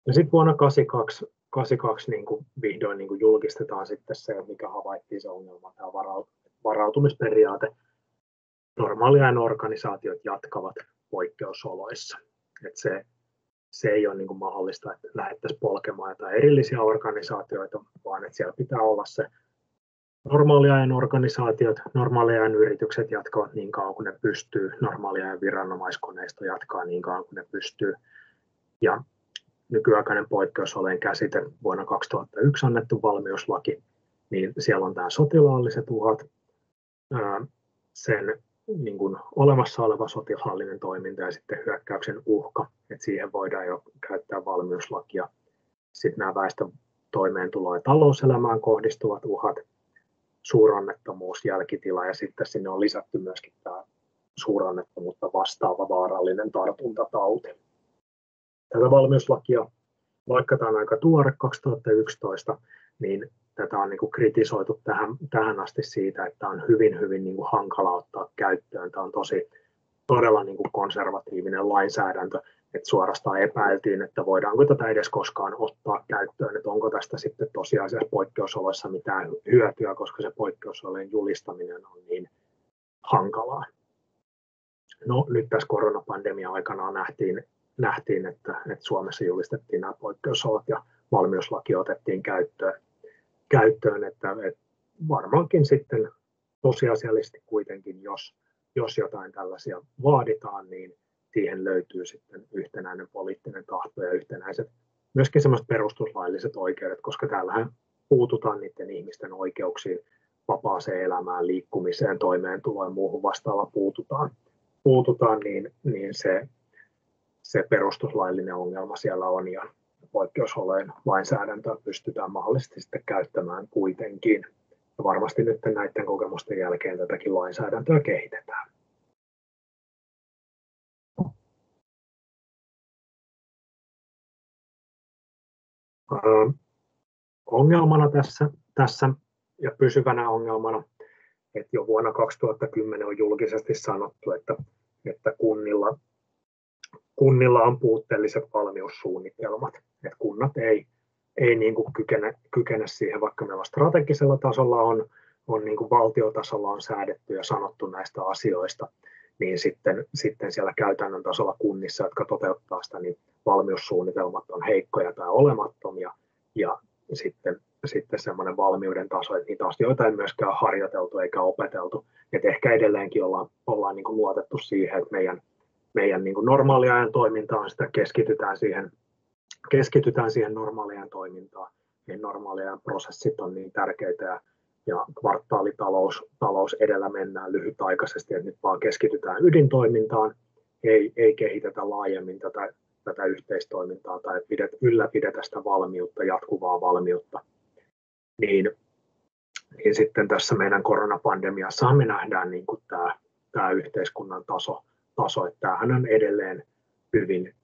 Ja sitten vuonna 1982 niin kuin vihdoin niin kuin julkistetaan sitten se, mikä havaittiin se ongelma, tämä varautumisperiaate. Normaaliajan organisaatiot jatkavat poikkeusoloissa. Se ei ole niin kuin mahdollista, että lähdettäisiin polkemaan jotain erillisiä organisaatioita, vaan että siellä pitää olla se normaaliajan organisaatiot, normaaliajan yritykset jatkavat niin kauan kuin ne pystyy, normaaliajan viranomaiskoneisto jatkaa niin kauan kuin ne pystyy. Ja nykyaikainen poikkeusolojen käsite vuonna 2001 annettu valmiuslaki, niin siellä on tämä sotilaalliset uhat, sen niin kuin olemassa oleva sotilaallinen toiminta ja sitten hyökkäyksen uhka, että siihen voidaan jo käyttää valmiuslakia. Sitten nämä väestön toimeentuloa ja talouselämään kohdistuvat uhat, suuronnettomuus, jälkitila ja sitten sinne on lisätty myöskin tämä suuronnettomuutta vastaava vaarallinen tartuntatauti. Tätä valmiuslakia, vaikka tämä on aika tuore 2011, niin tätä on niin kuin kritisoitu tähän asti siitä, että tämä on hyvin niin kuin hankala ottaa käyttöön. Tämä on todella niin kuin konservatiivinen lainsäädäntö, että suorastaan epäiltiin, että voidaanko tätä edes koskaan ottaa käyttöön, että onko tästä sitten tosiasiassa poikkeusoloissa mitään hyötyä, koska se poikkeusolojen julistaminen on niin hankalaa. No nyt tässä koronapandemian aikana nähtiin että Suomessa julistettiin nämä poikkeusolot ja valmiuslaki otettiin käyttöön, että varmaankin sitten tosiasiallisesti kuitenkin, jos jotain tällaisia vaaditaan, niin siihen löytyy sitten yhtenäinen poliittinen tahto ja yhtenäiset myöskin semmoiset perustuslailliset oikeudet, koska täällähän puututaan niiden ihmisten oikeuksiin, vapaaseen elämään, liikkumiseen, toimeentuloon ja muuhun vastaavaan puututaan niin se perustuslaillinen ongelma siellä on ja poikkeusolojen lainsäädäntöä pystytään mahdollisesti sitten käyttämään kuitenkin. Ja varmasti nyt näiden kokemusten jälkeen tätäkin lainsäädäntöä kehitetään. Ongelmana tässä ja pysyvänä ongelmana, että jo vuonna 2010 on julkisesti sanottu, että kunnilla on puutteelliset valmiussuunnitelmat, että kunnat ei niin kuin kykene siihen, vaikka meillä strategisella tasolla on niin kuin valtiotasolla on säädetty ja sanottu näistä asioista, niin sitten siellä käytännön tasolla kunnissa, jotka toteuttaa sitä, niin valmiussuunnitelmat on heikkoja tai olemattomia, ja sitten semmoinen valmiuden taso, että niitä asioita ei myöskään harjoiteltu eikä opeteltu, että ehkä edelleenkin ollaan niin kuin luotettu siihen, että meidän niin kuin normaaliajan toimintaan, sitä keskitytään siihen normaaliajan toimintaan. Niin normaaliajan prosessit on niin tärkeitä ja kvartaalitalous edellä mennään lyhytaikaisesti, että nyt vaan keskitytään ydintoimintaan, ei kehitetä laajemmin tätä yhteistoimintaa tai ylläpidetä sitä valmiutta, jatkuvaa valmiutta. Niin sitten tässä meidän koronapandemiassa me nähdään niin kuin tämä yhteiskunnan taso, että tämähän on edelleen hyvin,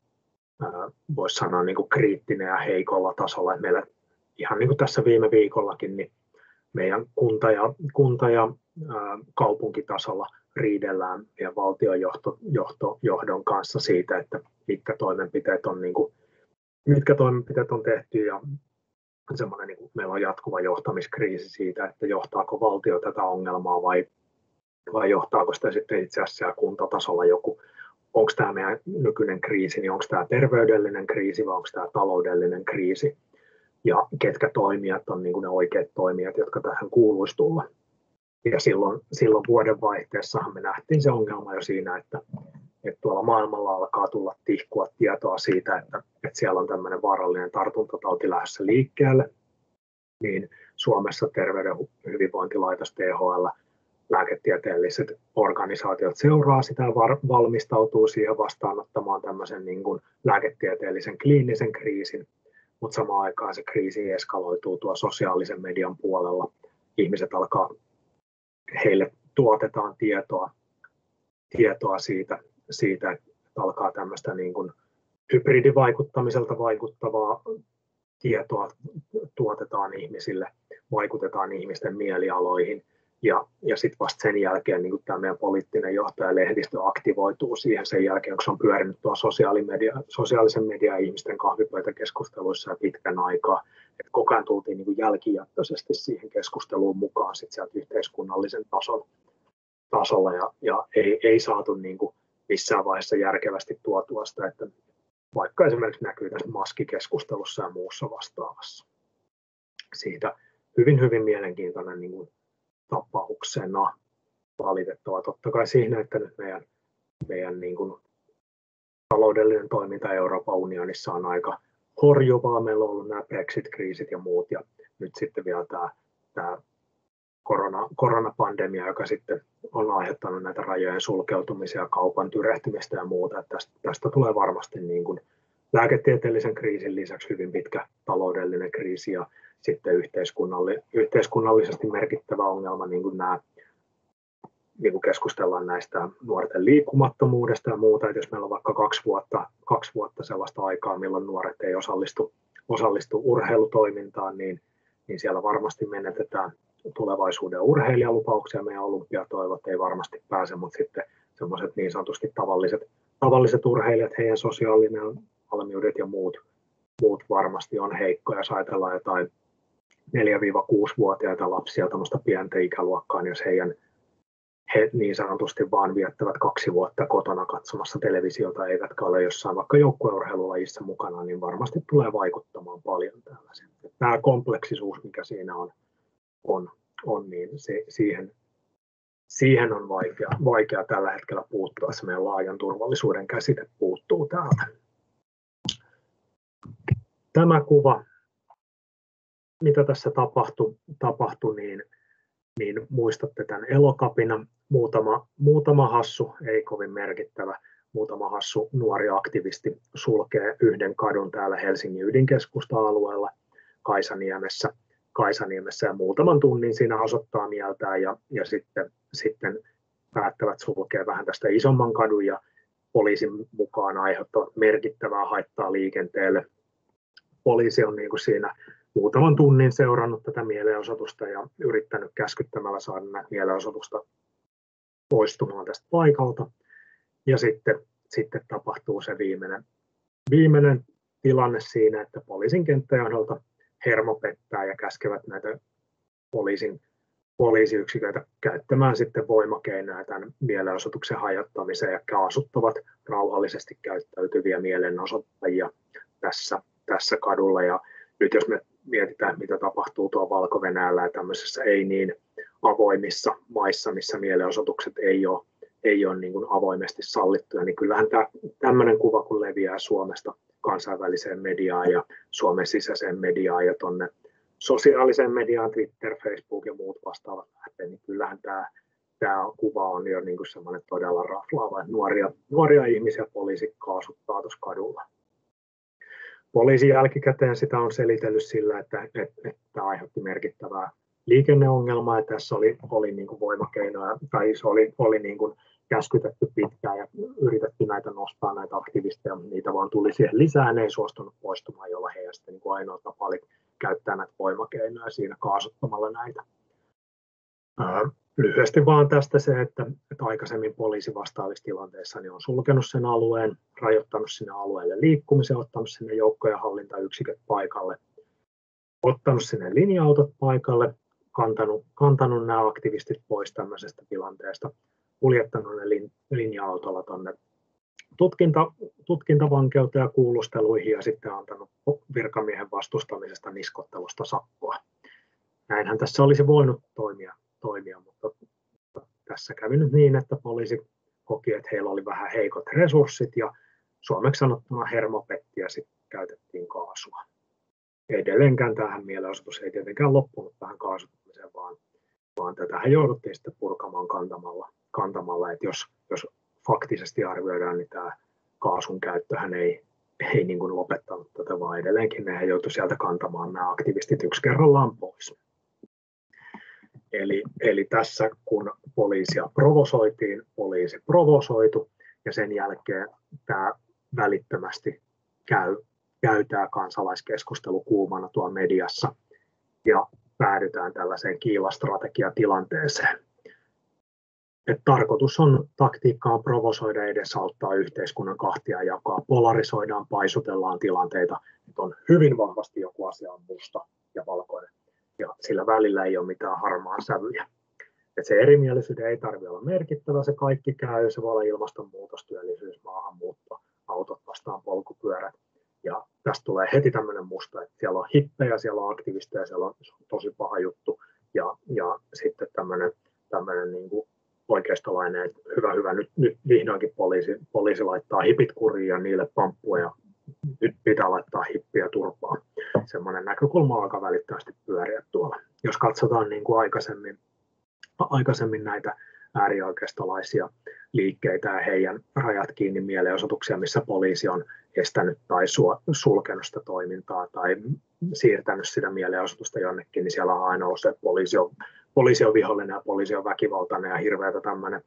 voisi sanoa, niin kuin kriittinen ja heikolla tasolla. Että meillä ihan niin kuin tässä viime viikollakin, niin meidän kunta- ja kaupunkitasolla riidellään ja valtionjohdon kanssa siitä, että mitkä toimenpiteet on tehty ja semmoinen, niin kuin meillä on jatkuva johtamiskriisi siitä, että johtaako valtio tätä ongelmaa vai johtaako sitä sitten itse asiassa kuntatasolla joku, onko tämä meidän nykyinen kriisi, niin onko tämä terveydellinen kriisi vai onko tämä taloudellinen kriisi ja ketkä toimijat on niin kuin ne oikeat toimijat, jotka tähän kuuluisi tulla. Ja silloin vuodenvaihteessahan me nähtiin se ongelma jo siinä, että tuolla maailmalla alkaa tulla tihkua tietoa siitä, että siellä on tämmöinen vaarallinen tartuntatauti lähdössä liikkeelle, niin Suomessa Terveyden ja hyvinvointilaitos, THL, lääketieteelliset organisaatiot seuraa sitä ja valmistautuu siihen vastaanottamaan tämmöisen niin kuin lääketieteellisen kliinisen kriisin, mutta samaan aikaan se kriisi eskaloituu tuo sosiaalisen median puolella. Ihmiset heille tuotetaan tietoa siitä, että alkaa tämmöistä niin kuin hybridivaikuttamiselta vaikuttavaa tietoa tuotetaan ihmisille, vaikutetaan ihmisten mielialoihin ja sitten vasta sen jälkeen niin tämä meidän poliittinen johtaja lehdistö aktivoituu siihen sen jälkeen, kun se on pyörinyt tuolla sosiaalisen median ihmisten kahvipöytäkeskusteluissa ja pitkän aikaa. Et koko ajan tultiin niin kuin jälkijättöisesti siihen keskusteluun mukaan sit sieltä yhteiskunnallisen tasolla ja ei saatu niin kuin missään vaiheessa järkevästi tuotua sitä, että vaikka esimerkiksi näkyy tässä maskikeskustelussa ja muussa vastaavassa. Siitä hyvin mielenkiintoinen niin kuin tapauksena valitettava. Totta kai siinä, että nyt meidän niin kuin taloudellinen toiminta Euroopan unionissa on aika horjuvaa. Meillä on ollut nämä Brexit-kriisit ja muut ja nyt sitten vielä tämä koronapandemia, joka sitten on aiheuttanut näitä rajojen sulkeutumisia, kaupan tyrehtymistä ja muuta. Että tästä tulee varmasti niin kuin lääketieteellisen kriisin lisäksi hyvin pitkä taloudellinen kriisi ja sitten yhteiskunnallisesti merkittävä ongelma, niin kuin niin keskustellaan näistä nuorten liikkumattomuudesta ja muuta. Että jos meillä on vaikka 2 vuotta sellaista aikaa, milloin nuoret ei osallistu urheilutoimintaan, niin siellä varmasti menetetään tulevaisuuden urheilijalupauksia. Meidän olympiatoivot ei varmasti pääse, mutta sitten sellaiset niin sanotusti tavalliset urheilijat, heidän sosiaalinen valmiudet ja muut varmasti on heikkoja. Jos ajatellaan jotain 4-6-vuotiaita lapsia, tämmöistä pientä ikäluokkaa, niin jos he niin sanotusti vaan viettävät 2 vuotta kotona katsomassa televisiota, eivätkä ole jossain vaikka joukkueurheilulajissa mukana, niin varmasti tulee vaikuttamaan paljon tällaisen. Tämä kompleksisuus, mikä siinä on niin siihen on vaikea tällä hetkellä puuttua. Se meidän laajan turvallisuuden käsite puuttuu täältä. Tämä kuva, mitä tässä tapahtui niin muistatte tämän Elokapinan. Muutama hassu, ei kovin merkittävä, muutama hassu nuori aktivisti sulkee yhden kadun täällä Helsingin ydinkeskusta-alueella Kaisaniemessä ja muutaman tunnin siinä osoittaa mieltään ja sitten päättävät sulkea vähän tästä isomman kadun ja poliisin mukaan aiheuttaa merkittävää haittaa liikenteelle. Poliisi on niin kuin siinä muutaman tunnin seurannut tätä mielenosoitusta ja yrittänyt käskyttämällä saada näitä mielenosoitusta poistumaan tästä paikalta. Ja sitten tapahtuu se viimeinen tilanne siinä, että poliisin kenttäjohdolta hermo pettää ja käskevät näitä poliisiyksiköitä käyttämään sitten voimakeinoja tämän mielenosoituksen hajottamiseen ja kaasuttavat rauhallisesti käyttäytyviä mielenosoittajia tässä kadulla. Ja nyt jos me mietitään, mitä tapahtuu tuolla Valko-Venäjällä ja tämmöisessä ei niin avoimissa maissa, missä mielenosoitukset ei ole ei ole niin kuin avoimesti sallittuja, niin kyllähän tämmöinen kuva, kun leviää Suomesta kansainväliseen mediaan ja Suomen sisäiseen mediaan ja tuonne sosiaaliseen mediaan, Twitter, Facebook ja muut vastaavat lähtee, niin kyllähän tämä kuva on jo niin kuin semmoinen todella raflaava, että nuoria ihmisiä poliisi kaasuttaa tuossa kadulla. Poliisi jälkikäteen sitä on selitellyt sillä, että aiheutti merkittävää liikenneongelmaa, ja tässä oli niin kuin voimakeinoja, tai se oli niin kuin käskytetty pitkään ja yritetty nostaa näitä aktivisteja, mutta niitä vaan tuli siihen lisää, ne ei suostunut poistumaan, jolla heidän sitten niin kuin ainoa tapa oli käyttää näitä voimakeinoja siinä kaasuttamalla näitä. Lyhyesti vaan tästä se, että aikaisemmin poliisi vastaavissa tilanteissa niin on sulkenut sen alueen, rajoittanut sinne alueelle liikkumisen, ottanut sinne joukkojen hallintayksiköt paikalle, ottanut sinne linja-autot paikalle, kantanut nämä aktivistit pois tämmöisestä tilanteesta, kuljettanut ne linja-autolla tuonne tutkintavankeuteen ja kuulusteluihin ja sitten antanut virkamiehen vastustamisesta niskottelusta sakkoa. Näinhän tässä olisi voinut toimia, mutta tässä kävi nyt niin, että poliisi koki, että heillä oli vähän heikot resurssit ja suomeksi sanottuna hermo petti ja sitten käytettiin kaasua. Edelleenkään tähän mielenosoitus ei tietenkään loppunut tähän kaasuttamiseen, vaan tätähän jouduttiin sitten purkamaan kantamalla, että jos faktisesti arvioidaan, niin tämä kaasun käyttöhän ei niin kuin lopettanut tätä, vaan edelleenkin ne joutui sieltä kantamaan nämä aktivistit yksi kerrallaan pois. Eli tässä kun poliisia provosoitiin, poliisi provosoitu ja sen jälkeen tämä välittömästi käy tämä kansalaiskeskustelu kuumana tuolla mediassa ja päädytään tällaiseen kiilastrategiatilanteeseen. Tarkoitus on taktiikkaan provosoida ja edesauttaa yhteiskunnan kahtiajakoa, polarisoidaan, paisutellaan tilanteita, että on hyvin vahvasti joku asia on musta ja valkoinen ja sillä välillä ei ole mitään harmaa sävyjä. Et se erimielisyyden ei tarvitse olla merkittävä, se kaikki käy, se voi olla ilmastonmuutos, työllisyys, maahanmuutto, autot vastaan polkupyörät. Ja tästä tulee heti tämmöinen musta, että siellä on hippejä, siellä on aktivisteja, siellä on tosi paha juttu ja sitten tämmöinen niin kuin oikeistolainen, että hyvä, nyt vihdoinkin poliisi laittaa hipit kuriin ja niille pamppua ja nyt pitää laittaa hippiä turpaan. Semmoinen näkökulma alkaa välittömästi pyöriä tuolla. Jos katsotaan niin kuin aikaisemmin näitä äärioikeistolaisia liikkeitä ja heidän rajat kiinni mielenosoituksia, missä poliisi on estänyt tai sulkenut sitä toimintaa tai siirtänyt sitä mielenosoitusta jonnekin, niin siellä on aina ollut se, että poliisi on vihollinen ja poliisi on väkivaltainen ja hirveätä tämmöinen,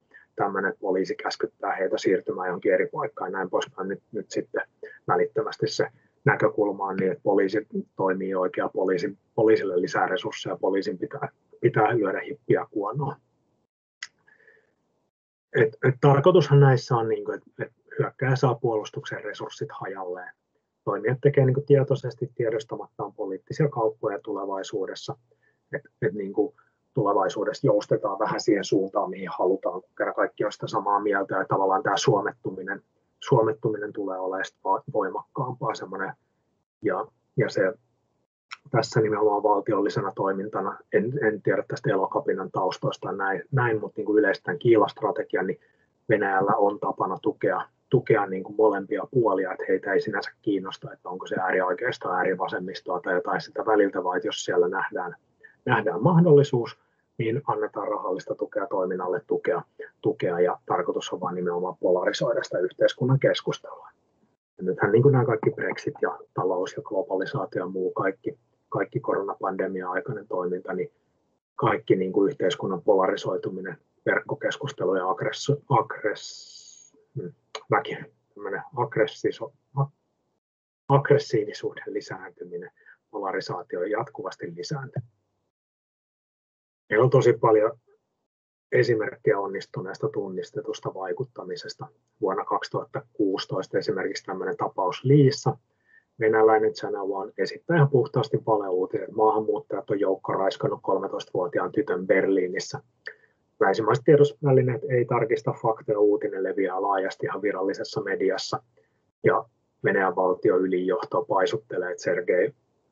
että poliisi käskyttää heitä siirtymään johonkin eri paikkaan ja näin poispäin. Nyt sitten välittömästi se näkökulma on niin, että poliisi toimii oikein, poliisille lisää resursseja, poliisin pitää lyödä hippiä kuonoon. Tarkoitushan näissä on, että hyökkääjä saa puolustuksen resurssit hajalleen. Toimijat tekee tietoisesti tiedostamattaan poliittisia kauppoja tulevaisuudessa. Tulevaisuudessa joustetaan vähän siihen suuntaan, mihin halutaan, kun kerran kaikki on sitä samaa mieltä. Ja tavallaan tämä suomettuminen tulee olemaan voimakkaampaa semmoinen. Ja se tässä nimenomaan valtiollisena toimintana, en tiedä tästä Elokapinan taustoista näin mutta niin kuin yleisesti tämän kiilastrategian, niin Venäjällä on tapana tukea niin kuin molempia puolia, että heitä ei sinänsä kiinnosta, että onko se äärioikeistoa, äärivasemmistoa tai jotain sitä väliltä, vaan jos siellä nähdään mahdollisuus, niin annetaan rahallista tukea toiminnalle tukea ja tarkoitus on vain nimenomaan polarisoida sitä yhteiskunnan keskustelua. Ja nythän niin kuin nämä kaikki Brexit ja talous ja globalisaatio ja muu kaikki koronapandemian aikainen toiminta, niin kaikki niin kuin yhteiskunnan polarisoituminen, verkkokeskustelu ja aggressiivisuuden lisääntyminen, polarisaatio jatkuvasti lisääntyy. Meillä on tosi paljon esimerkkejä onnistuneesta tunnistetusta vaikuttamisesta. Vuonna 2016 esimerkiksi tämmöinen tapaus Liissa. Venäläinen Channel One esittää ihan puhtaasti valeuutisen. Maahanmuuttajat on joukkoraiskannut 13-vuotiaan tytön Berliinissä. Länsimaiset tiedotusvälineet ei tarkista faktoja, uutinen leviää laajasti ihan virallisessa mediassa. Ja Venäjän valtion ylinjohto paisuttelee, että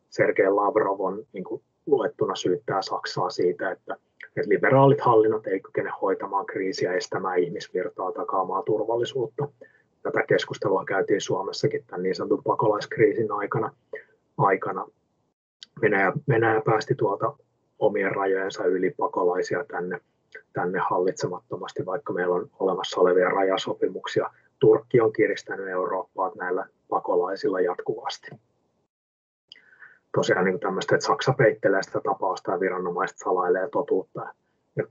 Sergei Lavrov on niin kuin luettuna syyttää Saksaa siitä, että että liberaalit hallinnot ei kykene hoitamaan kriisiä, estämään ihmisvirtaa, takaamaan turvallisuutta. Tätä keskustelua käytiin Suomessakin tämän niin sanotun pakolaiskriisin aikana. Venäjä päästi tuolta omien rajojensa yli pakolaisia tänne hallitsemattomasti, vaikka meillä on olemassa olevia rajasopimuksia. Turkki on kiristänyt Eurooppaa näillä pakolaisilla jatkuvasti. Tosiaan niin tämmöistä, että Saksa peittelee sitä tapausta ja viranomaiset salailee totuutta. Ja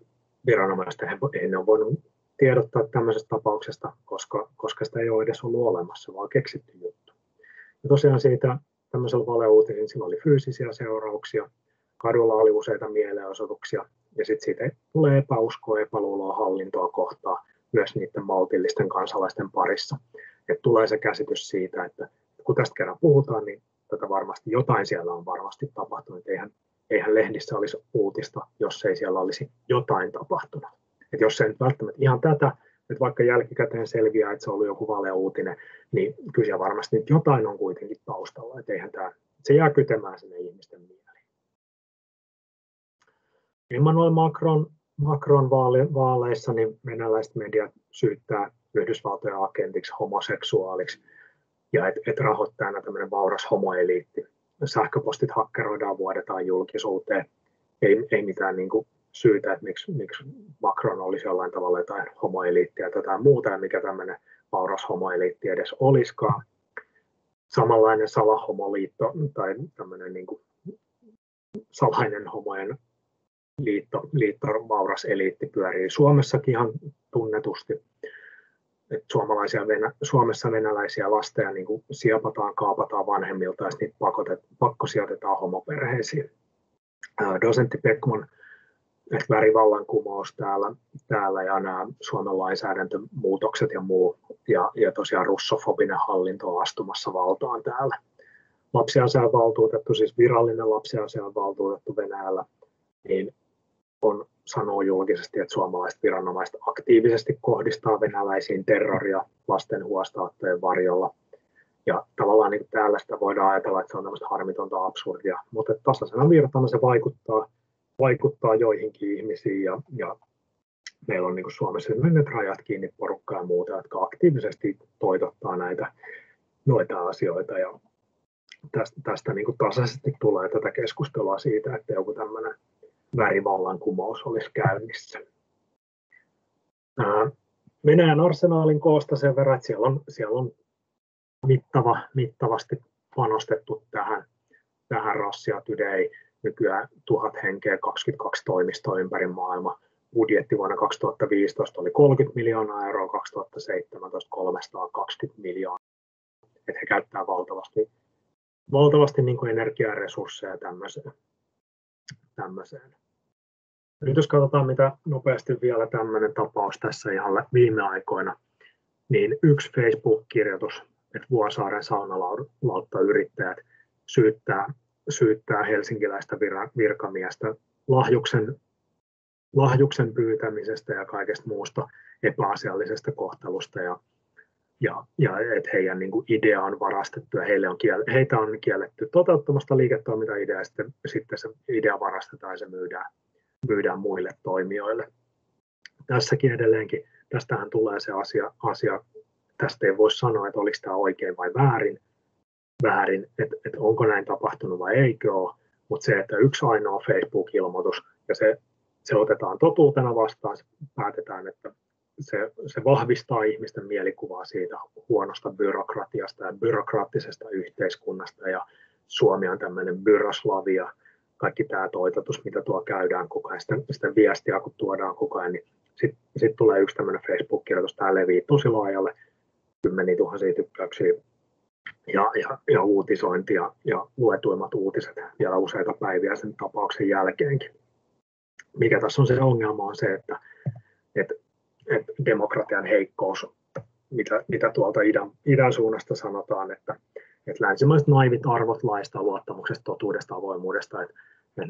viranomaiset ei ole voinut tiedottaa tämmöisestä tapauksesta, koska sitä ei ole edes ollut olemassa, vaan keksitty juttu. Ja tosiaan siitä tämmöisellä valeuutisilla sillä oli fyysisiä seurauksia, kadulla oli useita mielenosoituksia, ja sitten siitä tulee epäuskoa, epäluuloa hallintoa kohtaan myös niiden maltillisten kansalaisten parissa. Et tulee se käsitys siitä, että kun tästä kerran puhutaan, niin tätä varmasti jotain siellä on varmasti tapahtunut. Eihän lehdissä olisi uutista, jos ei siellä olisi jotain tapahtunut. Et jos se ei välttämättä ihan tätä, että vaikka jälkikäteen selviää, että se on ollut joku valeuutinen, niin kyllä siellä varmasti nyt jotain on kuitenkin taustalla. Et eihän se jää kytemään sinne ihmisten mieliin. Emmanuel Macron vaaleissa niin venäläiset mediat syyttää Yhdysvaltojen agentiksi, homoseksuaaliksi ja että rahoittajana tämmöinen vauras homoeliitti. Sähköpostit hakkeroidaan, vuodetaan julkisuuteen. Ei mitään niin kuin syytä, että miksi Macron olisi jollain tavalla jotain homoeliittiä tai jotain muuta, ja mikä tämmöinen vauras homoeliitti edes olisikaan. Samanlainen salahomoliitto tai tämmöinen niin kuin salainen homojen liitto, vauras eliitti pyörii Suomessakin ihan tunnetusti. Että Suomessa venäläisiä lasteja niin kuin siapataan, kaapataan vanhemmilta ja niitä pakkosijoitetaan homoperheisiin. Dosentti Beckman, että värivallankumous täällä ja nämä Suomen lainsäädäntömuutokset ja muu, ja tosiaan russofobinen hallinto on astumassa valtaan täällä. Lapsiasiainvaltuutettu, siis virallinen lapsiasiainvaltuutettu Venäjällä, niin sanoo julkisesti, että suomalaiset viranomaiset aktiivisesti kohdistaa venäläisiin terroria lasten huostaanottojen varjolla. Ja tavallaan niin täällä sitä voidaan ajatella, että se on tämmöistä harmitonta absurdia, mutta tasaisena virtana se vaikuttaa joihinkin ihmisiin ja meillä on niin Suomessa menneet rajat kiinni porukkaa ja muuta, jotka aktiivisesti toitottaa noita asioita ja tästä niin tasaisesti tulee tätä keskustelua siitä, että joku tämmöinen värivallankumous olisi käynnissä. Venäjän arsenaalin koosta sen verran, että siellä on mittavasti panostettu tähän Russia Today. Nykyään 1000 henkeä, 22 toimistoa ympäri maailmaa. Budjetti vuonna 2015 oli 30 miljoonaa euroa, 2017 320 miljoonaa. Että he käyttää valtavasti niin kuin energiaa ja resursseja tämmöiseen. Nyt jos katsotaan, mitä nopeasti vielä tämmöinen tapaus tässä ihan viime aikoina, niin yksi Facebook-kirjoitus, että Vuosaaren saunalauttayrittäjät syyttää helsinkiläistä virkamiestä lahjuksen pyytämisestä ja kaikesta muusta epäasiallisesta kohtelusta ja että heidän niin kuin idea on varastettu ja heitä on kielletty toteuttamasta liiketoimintaideaa ja sitten se idea varastetaan ja se myydään muille toimijoille. Tässäkin edelleenkin, tästähän tulee se asia tästä ei voi sanoa, että oliko tämä oikein vai väärin että onko näin tapahtunut vai eikö ole, mutta se, että yksi ainoa Facebook-ilmoitus ja se otetaan totuutena vastaan, päätetään, että se vahvistaa ihmisten mielikuvaa siitä huonosta byrokratiasta ja byrokraattisesta yhteiskunnasta ja Suomi on tämmöinen byroslavia, kaikki tämä toitotus, mitä tuo käydään koko ajan, sitä viestiä kun tuodaan koko ajan, niin sitten tulee yksi tämmöinen Facebook-kirjoitus, tämä levii tosi laajalle, 10 000 tykkäyksiä ja uutisointia ja luetuimmat uutiset vielä useita päiviä sen tapauksen jälkeenkin. Mikä tässä on se ongelma on se, että demokratian heikkous, mitä tuolta idän suunnasta sanotaan, että länsimaiset naivit arvot laista, luottamuksesta, totuudesta, avoimuudesta, että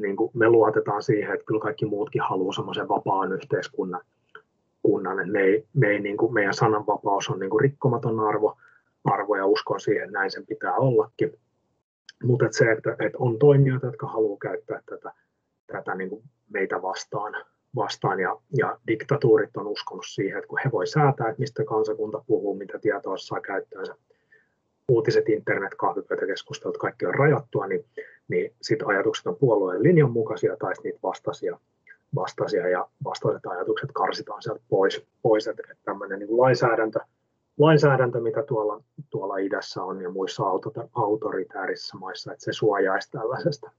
niin kuin me luotetaan siihen, että kyllä kaikki muutkin haluaa semmoisen vapaan yhteiskunnan, että meidän sananvapaus on niin kuin rikkomaton arvo ja uskon siihen, että näin sen pitää ollakin. Mutta että on toimijoita, jotka haluaa käyttää tätä niin kuin meitä vastaan ja diktatuurit on uskonut siihen, että kun he voi säätää, että mistä kansakunta puhuu, mitä tietoa saa käyttöönsä, uutiset, internet, kahvipöytäkeskustelut, kaikki on rajattua, niin sitten ajatukset on puolueen linjan mukaisia tai niitä vastaisia ja vastaiset ajatukset karsitaan sieltä pois että tämmöinen niin lainsäädäntö, mitä tuolla idässä on ja muissa autoritäärissä maissa, että se suojaisi tällaisesta.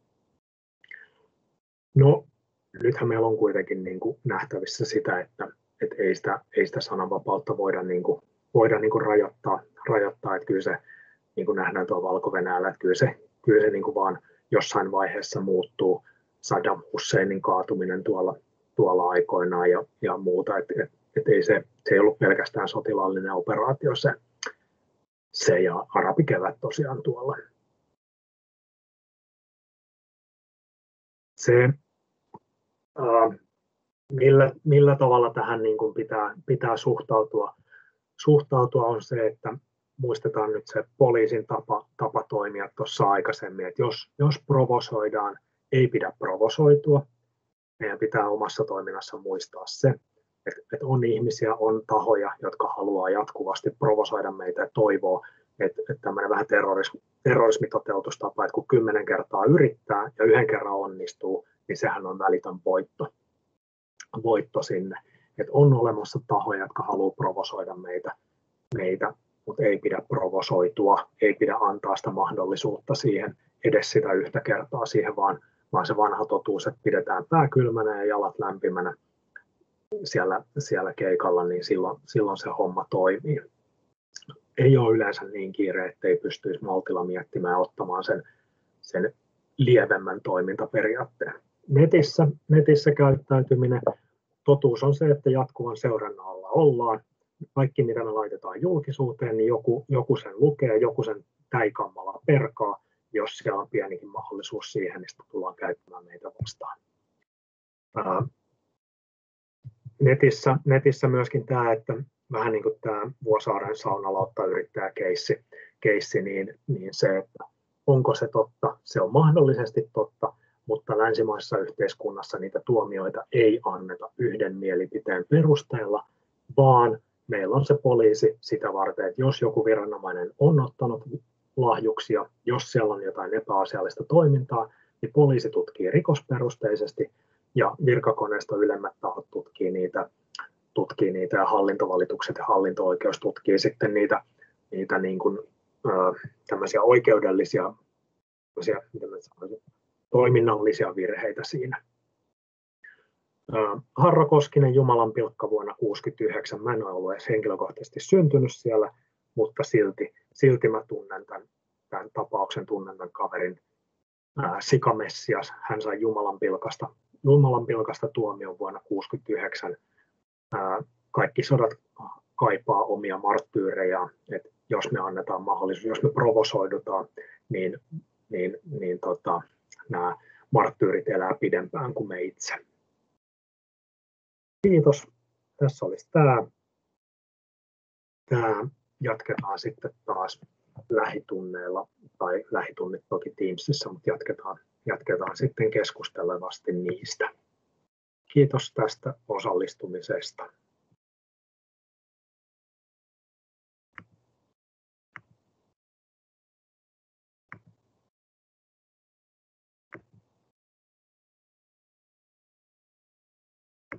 No, nythän meillä on kuitenkin niin kuin nähtävissä sitä, että ei sitä sananvapautta voida rajoittaa, että kyllä se niin kuin nähdään tuolla Valko-Venäjällä, että kyllä se niin kuin vaan jossain vaiheessa muuttuu. Saddam Husseinin kaatuminen tuolla aikoinaan ja muuta, että se ei ollut pelkästään sotilaallinen operaatio se ja arabikevät tosiaan tuolla. Se, millä tavalla tähän niin kuin pitää suhtautua on se, että muistetaan nyt se poliisin tapa toimia tuossa aikaisemmin, että jos provosoidaan, ei pidä provosoitua. Meidän pitää omassa toiminnassa muistaa se, että on ihmisiä, on tahoja, jotka haluaa jatkuvasti provosoida meitä ja toivoo, että tämmöinen vähän terrorismitoteutustapa, että kun 10 kertaa yrittää ja 1 kerran onnistuu, niin sehän on välitön voitto sinne. Että on olemassa tahoja, jotka haluaa provosoida meitä, mutta ei pidä provosoitua, ei pidä antaa sitä mahdollisuutta siihen, edes sitä 1 kertaa siihen, vaan se vanha totuus, että pidetään pää kylmänä ja jalat lämpimänä siellä keikalla, niin silloin se homma toimii. Ei ole yleensä niin kiire, ettei pystyisi maltilla miettimään ja ottamaan sen lievemmän toimintaperiaatteen. Netissä käyttäytyminen, totuus on se, että jatkuvan seurannan alla ollaan. Kaikki, mitä me laitetaan julkisuuteen, niin joku sen lukee, joku sen täikammalla perkaa. Jos siellä on pienikin mahdollisuus siihen, niin sitä tullaan käyttämään meitä vastaan. Netissä myöskin tämä, että vähän niin kuin tämä Vuosaaren saunalautta-yrittäjä-keissi, niin se, että onko se totta, se on mahdollisesti totta, mutta länsimaisessa yhteiskunnassa niitä tuomioita ei anneta yhden mielipiteen perusteella, vaan meillä on se poliisi sitä varten, että jos joku viranomainen on ottanut lahjuksia, jos siellä on jotain epäasiallista toimintaa, niin poliisi tutkii rikosperusteisesti ja virkakoneesta ylemmät tahot tutkii niitä ja hallintovalitukset ja hallinto-oikeus tutkii sitten niitä niin kuin, tämmöisiä oikeudellisia, toiminnallisia virheitä siinä. Harro Koskinen, Jumalanpilkka vuonna 1969. Mä en ole ollut edes henkilökohtaisesti syntynyt siellä, mutta silti mä tunnen tämän tapauksen, tunnen tämän kaverin. Sika Messias, hän sai Jumalanpilkasta tuomion vuonna 1969. Kaikki sodat kaipaa omia marttyyrejä, että jos me annetaan mahdollisuus, jos me provosoidutaan, niin nämä marttyyrit elää pidempään kuin me itse. Kiitos. Tässä olisi tämä. Jatketaan sitten taas lähitunneilla, tai lähitunnit toki Teamsissa, mutta jatketaan sitten keskustelevasti niistä. Kiitos tästä osallistumisesta.